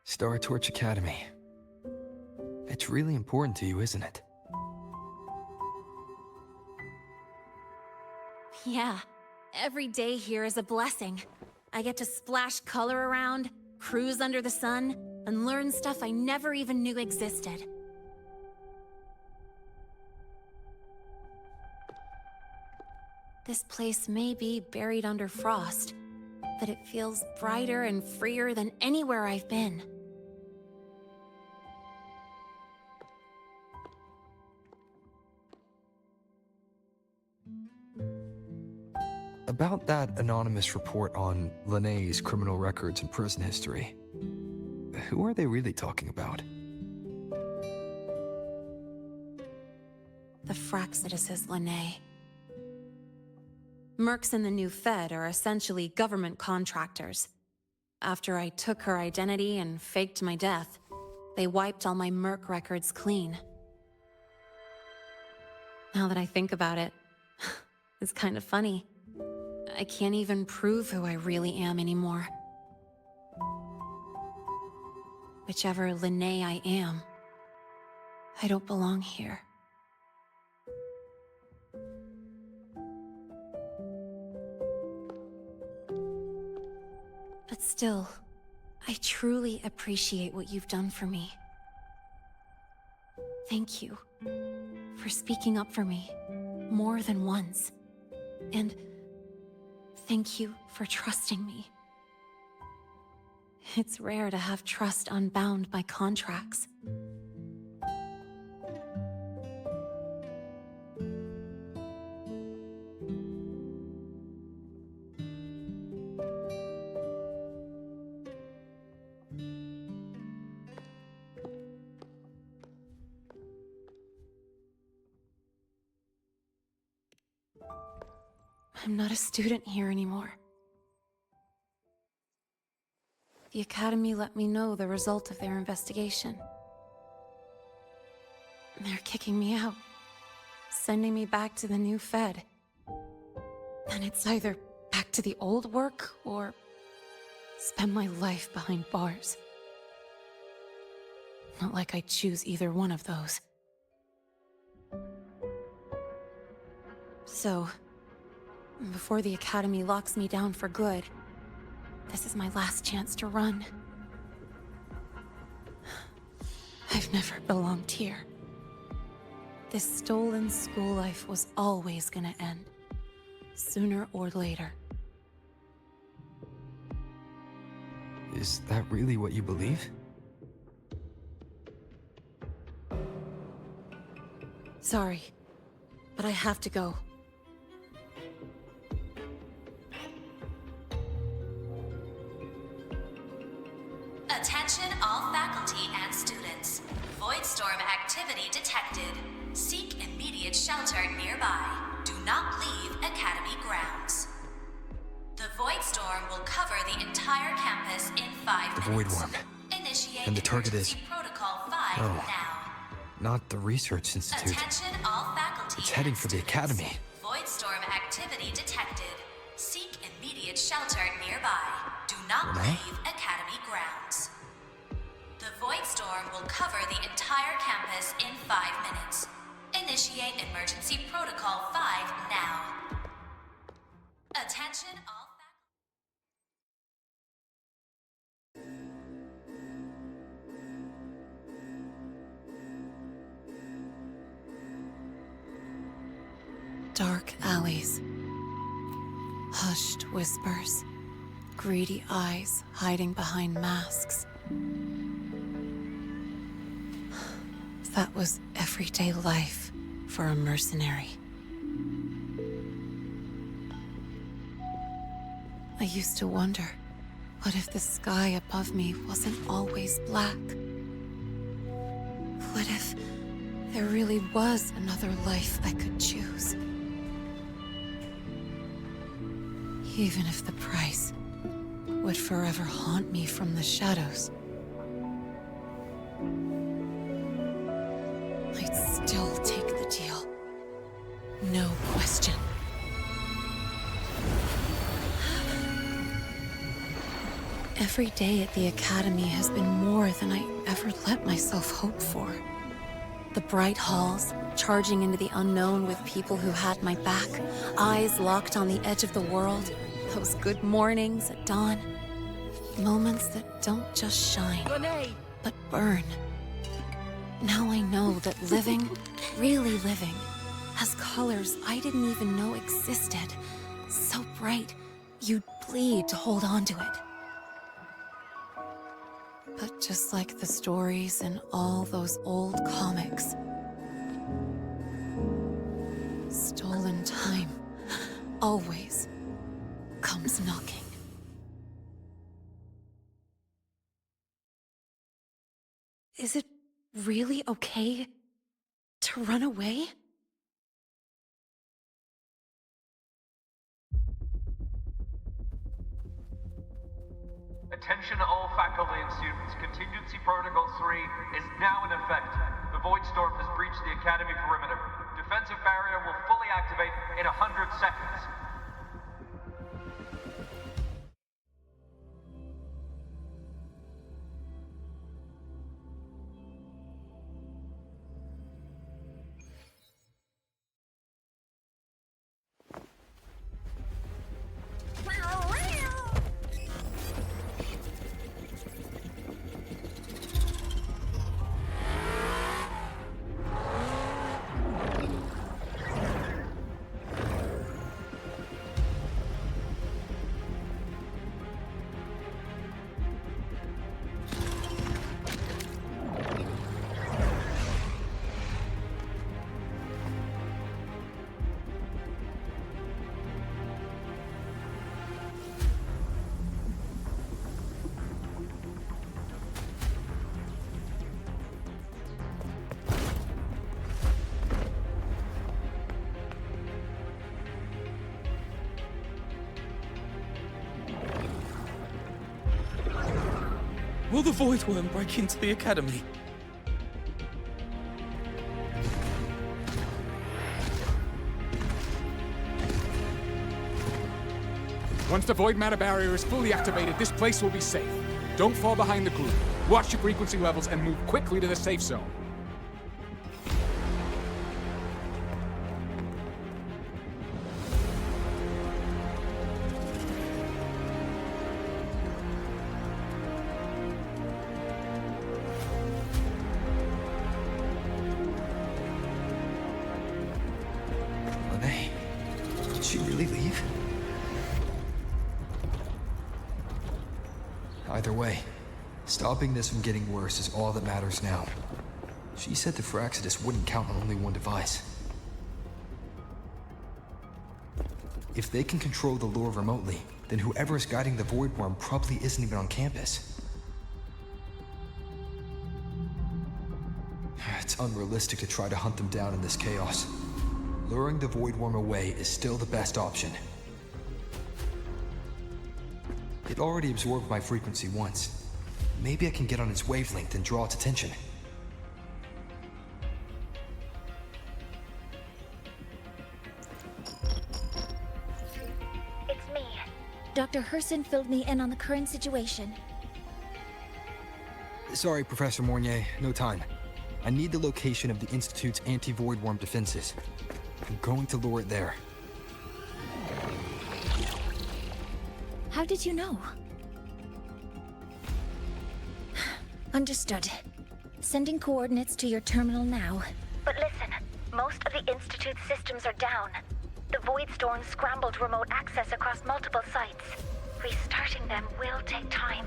Star Torch Academy. It's really important to you, isn't it? Yeah, every day here is a blessing. I get to splash color around, cruise under the sun, and learn stuff I never even knew existed. This place may be buried under frost, but it feels brighter and freer than anywhere I've been. About that anonymous report on Lene's criminal records and prison history, who are they really talking about? The Fraxidus is Lene. Mercs in the new Fed are essentially government contractors. After I took her identity and faked my death, they wiped all my Merc records clean. Now that I think about it, it's kind of funny. I can't even prove who I really am anymore. Whichever Linnae I am, I don't belong here. But still, I truly appreciate what you've done for me. Thank you for speaking up for me more than once. And thank you for trusting me. It's rare to have trust unbound by contracts. I'm not a student here anymore. The Academy let me know the result of their investigation. They're kicking me out, sending me back to the new Fed. And it's either back to the old work, or spend my life behind bars. Not like I choose either one of those. So, before the Academy locks me down for good, this is my last chance to run. I've never belonged here. This stolen school life was always gonna end, sooner or later. Is that really what you believe? Sorry, but I have to go. Attention all faculty and students. Voidstorm activity detected. Seek immediate shelter nearby. Do not leave Academy grounds. The Voidstorm will cover the entire campus in 5 The minutes. Void Worm. Initiate And the target is... emergency Protocol 5 Oh. now. Not the Research Institute. Attention all faculty It's heading and for the students. Academy. Voidstorm activity detected. Seek immediate shelter nearby. Do not Renee? leave Academy grounds. The Voidstorm will cover the entire campus in 5 minutes. Initiate emergency protocol 5 now. Attention all Dark alleys. Hushed whispers. Greedy eyes hiding behind masks. That was everyday life for a mercenary. I used to wonder, what if the sky above me wasn't always black? What if there really was another life I could choose? Even if the price would forever haunt me from the shadows, I'd still take the deal. No question. Every day at the Academy has been more than I ever let myself hope for. The bright halls, charging into the unknown with people who had my back, eyes locked on the edge of the world, those good mornings at dawn. Moments that don't just shine, but burn. Now I know that living, really living, has colors I didn't even know existed. So bright, you'd bleed to hold on to it. But just like the stories in all those old comics, stolen time always comes knocking. Is it really okay to run away? Attention all faculty and students. Contingency Protocol 3 is now in effect. The Voidstorm has breached the Academy perimeter. Defensive barrier will fully activate in 100 seconds. Will the Void Worm break into the Academy? Once the void matter barrier is fully activated, this place will be safe. Don't fall behind the group. Watch your frequency levels and move quickly to the safe zone. Lene, did she really leave? Either way, stopping this from getting worse is all that matters now. She said the Fraxidus wouldn't count on only one device. If they can control the lure remotely, then whoever is guiding the Void Worm probably isn't even on campus. It's unrealistic to try to hunt them down in this chaos. Luring the Void Worm away is still the best option. It already absorbed my frequency once. Maybe I can get on its wavelength and draw its attention. It's me. Dr. Herson filled me in on the current situation. Sorry, Professor Mornier, no time. I need the location of the Institute's anti-Void Worm defenses. I'm going to lure it there. How did you know? Understood. Sending coordinates to your terminal now. But listen, most of the Institute's systems are down. The Void Storm scrambled remote access across multiple sites. Restarting them will take time.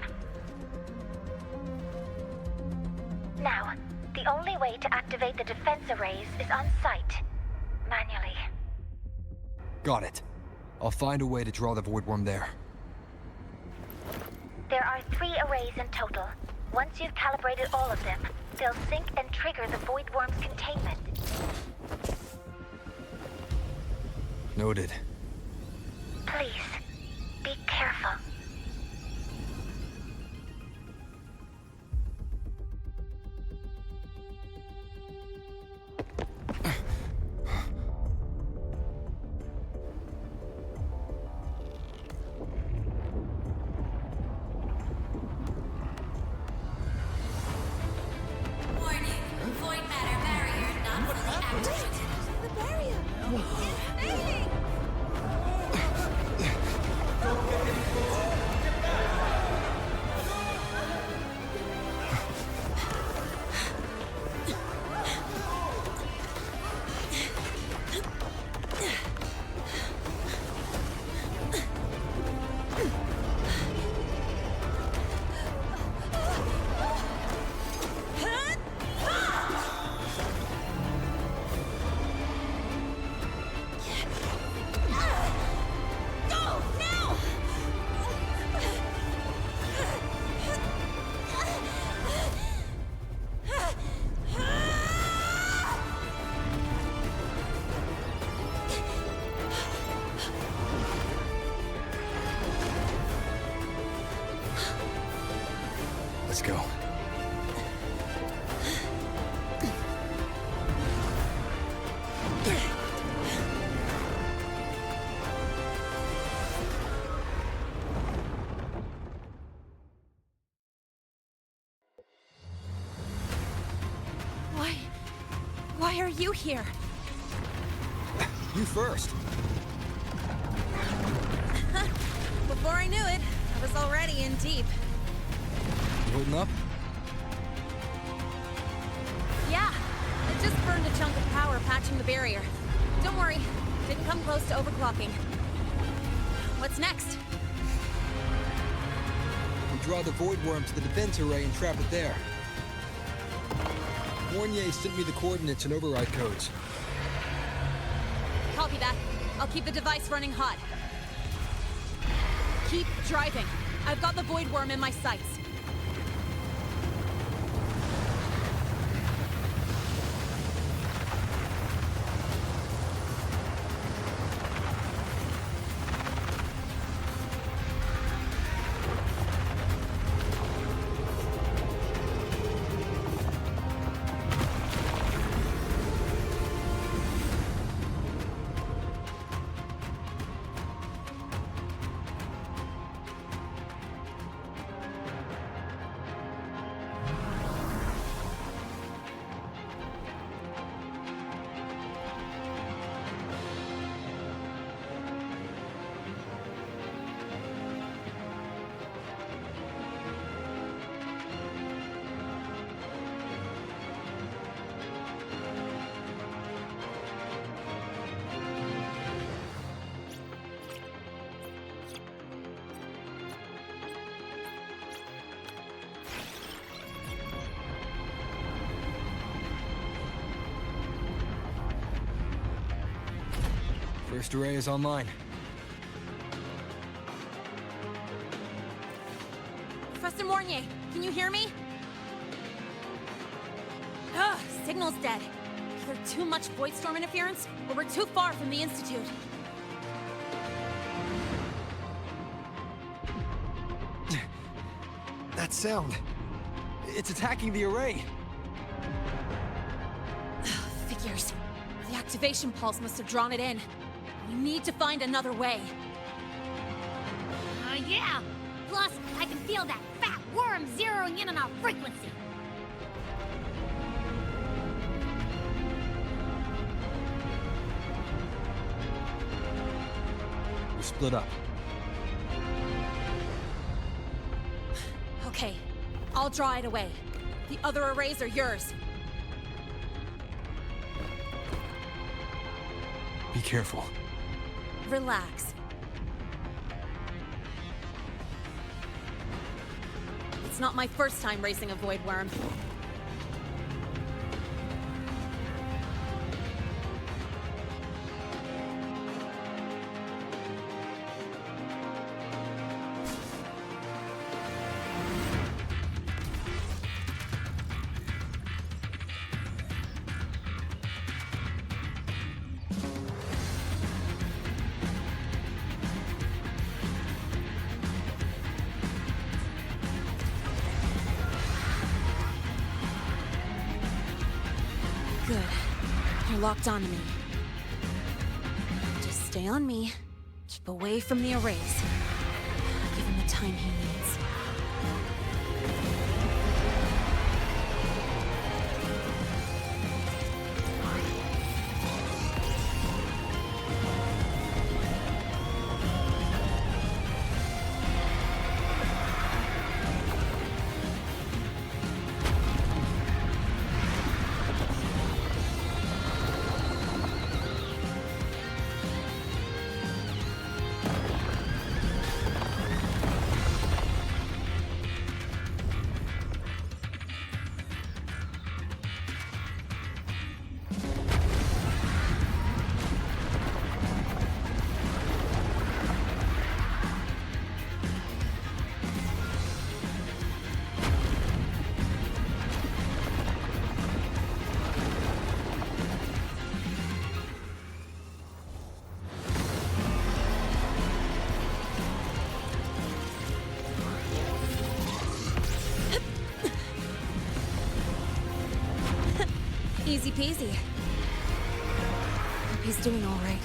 Now, the only way to activate the defense arrays is on site. Manually. Got it. I'll find a way to draw the Void Worm there. There are 3 arrays in total. Once you've calibrated all of them, they'll sync and trigger the Void Worm's containment. Noted. Please, be careful. Let's go. Why are you here? You first. Before I knew it, I was already in deep. You holding up? Yeah, I just burned a chunk of power patching the barrier. Don't worry, didn't come close to overclocking. What's next? We draw the Void Worm to the defense array and trap it there. Mornier sent me the coordinates and override codes. Copy that. I'll keep the device running hot. Keep driving. I've got the Void Worm in my sights. First array is online. Professor Mornier, can you hear me? Ugh, signal's dead. Either too much void storm interference, or we're too far from the Institute. That sound. It's attacking the array. Figures. The activation pulse must have drawn it in. We need to find another way. Yeah! Plus, I can feel that fat worm zeroing in on our frequency. We're split up. Okay, I'll draw it away. The other arrays are yours. Be careful. Relax. It's not my first time racing a void worm. Good. You're locked onto me. Just stay on me. Keep away from the arrays. Give him the time he needs. Easy peasy. Hope he's doing all right.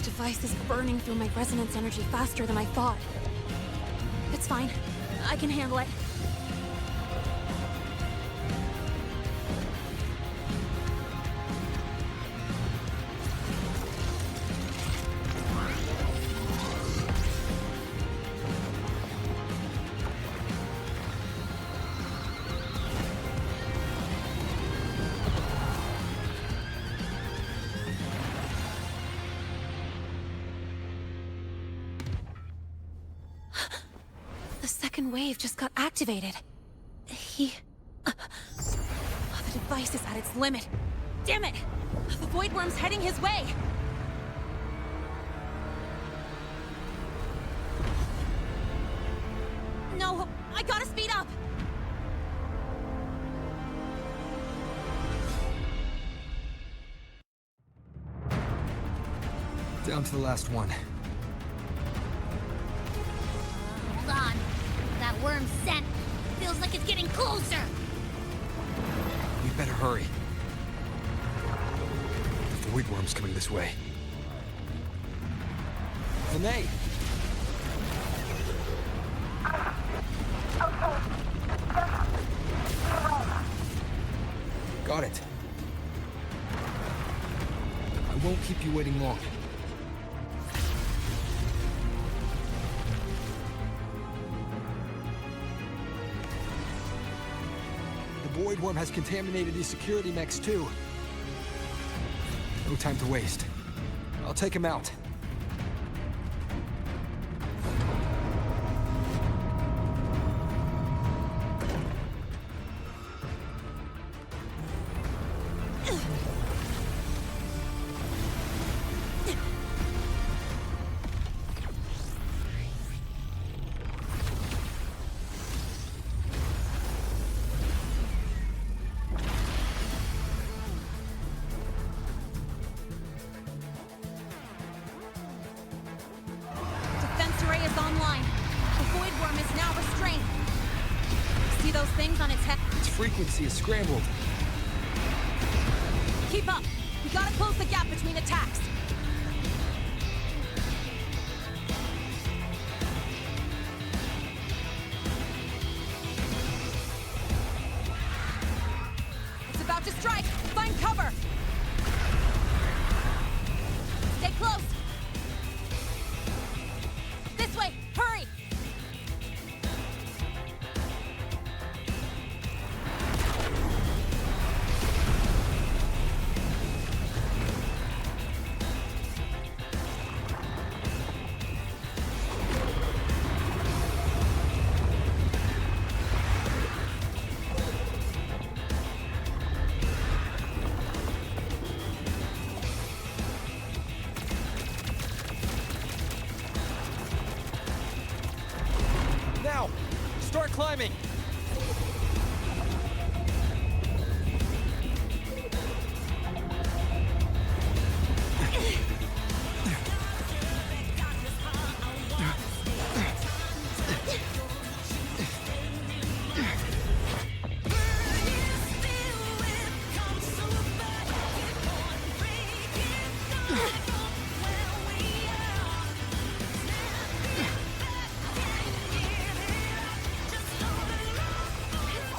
This device is burning through my resonance energy faster than I thought. It's fine. I can handle it. The second wave just got activated. The device is at its limit. Damn it! The Void Worm's heading his way! No! I gotta speed up! Down to the last one. Hold on. That worm's scent feels like it's getting closer. We better hurry. The Void Worm's coming this way. Lene! Got it. I won't keep you waiting long. The Void Worm has contaminated these security mechs too. No time to waste. I'll take him out. Defense array is online. The Void Worm is now restrained. See those things on its head? Its frequency is scrambled. Keep up! We gotta close the gap between attacks! It's about to strike! Find cover! Stay close! This way! Hurry! Now! Start climbing!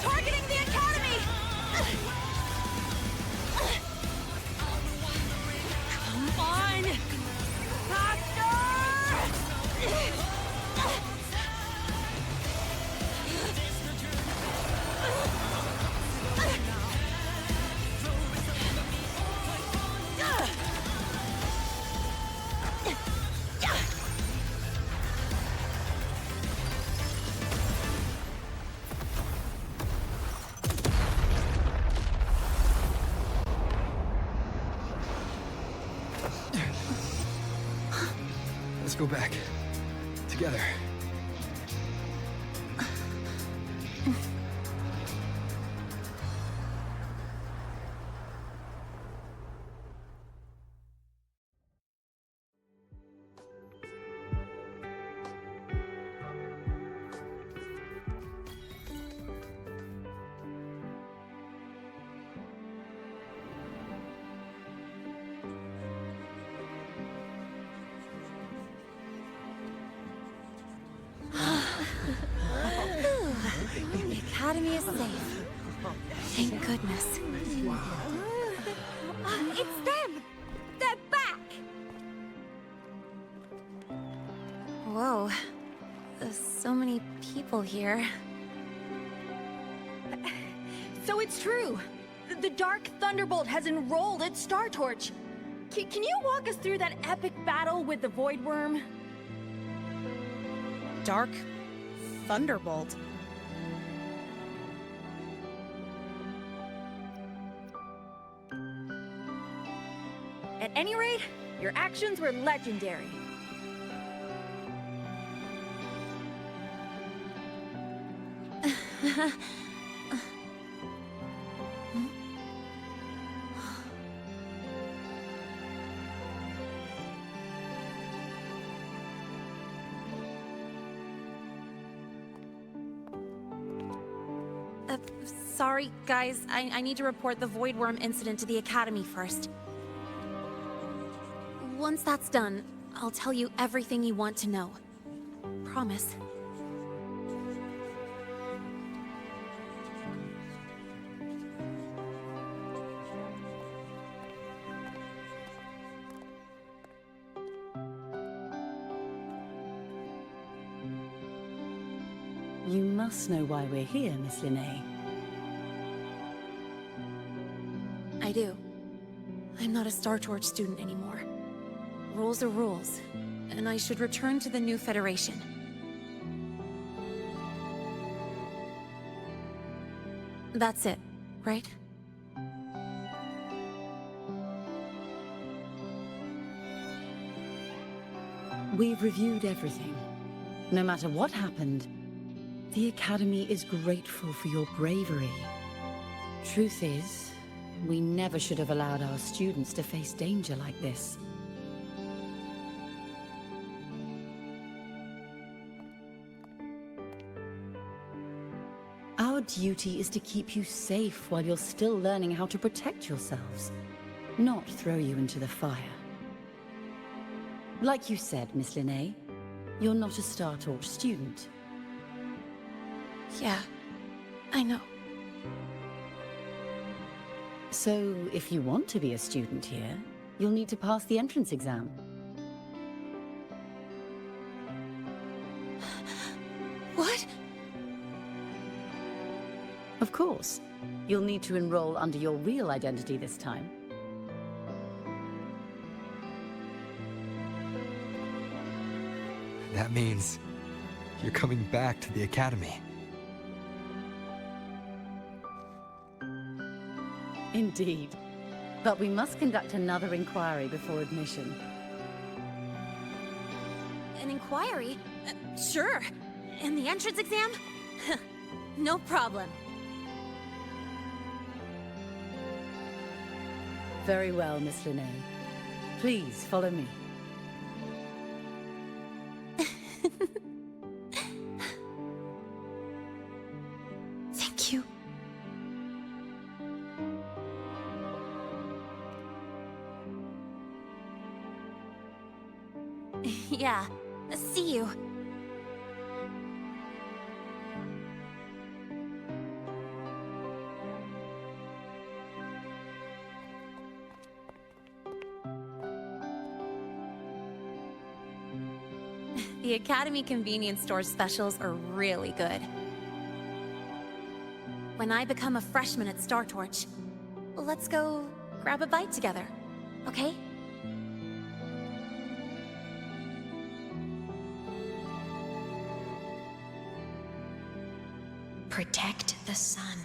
Targeting the Academy! Come on! Let's go back. Together. Academy is safe. Thank goodness. It's them! They're back! Whoa. There's so many people here. So it's true! The Dark Thunderbolt has enrolled at Star Torch! Can you walk us through that epic battle with the Void Worm? Dark Thunderbolt? At any rate, your actions were legendary. Sorry, guys. I need to report the Void Worm incident to the Academy first. Once that's done, I'll tell you everything you want to know. Promise. You must know why we're here, Miss Linnae. I do. I'm not a Star Torch student anymore. Rules are rules, and I should return to the new Federation. That's it, right? We've reviewed everything. No matter what happened, the Academy is grateful for your bravery. Truth is, we never should have allowed our students to face danger like this. Our duty is to keep you safe while you're still learning how to protect yourselves, not throw you into the fire. Like you said, Miss Linnae, you're not a Star Torch student. Yeah, I know. So, if you want to be a student here, you'll need to pass the entrance exam. What? Of course. You'll need to enroll under your real identity this time. That means you're coming back to the Academy. Indeed. But we must conduct another inquiry before admission. An inquiry? Sure. And the entrance exam? No problem. Very well, Miss Linnae. Please, follow me. Thank you. Yeah, see you. The Academy convenience store specials are really good. When I become a freshman at Star Torch, let's go grab a bite together, okay? Protect the sun.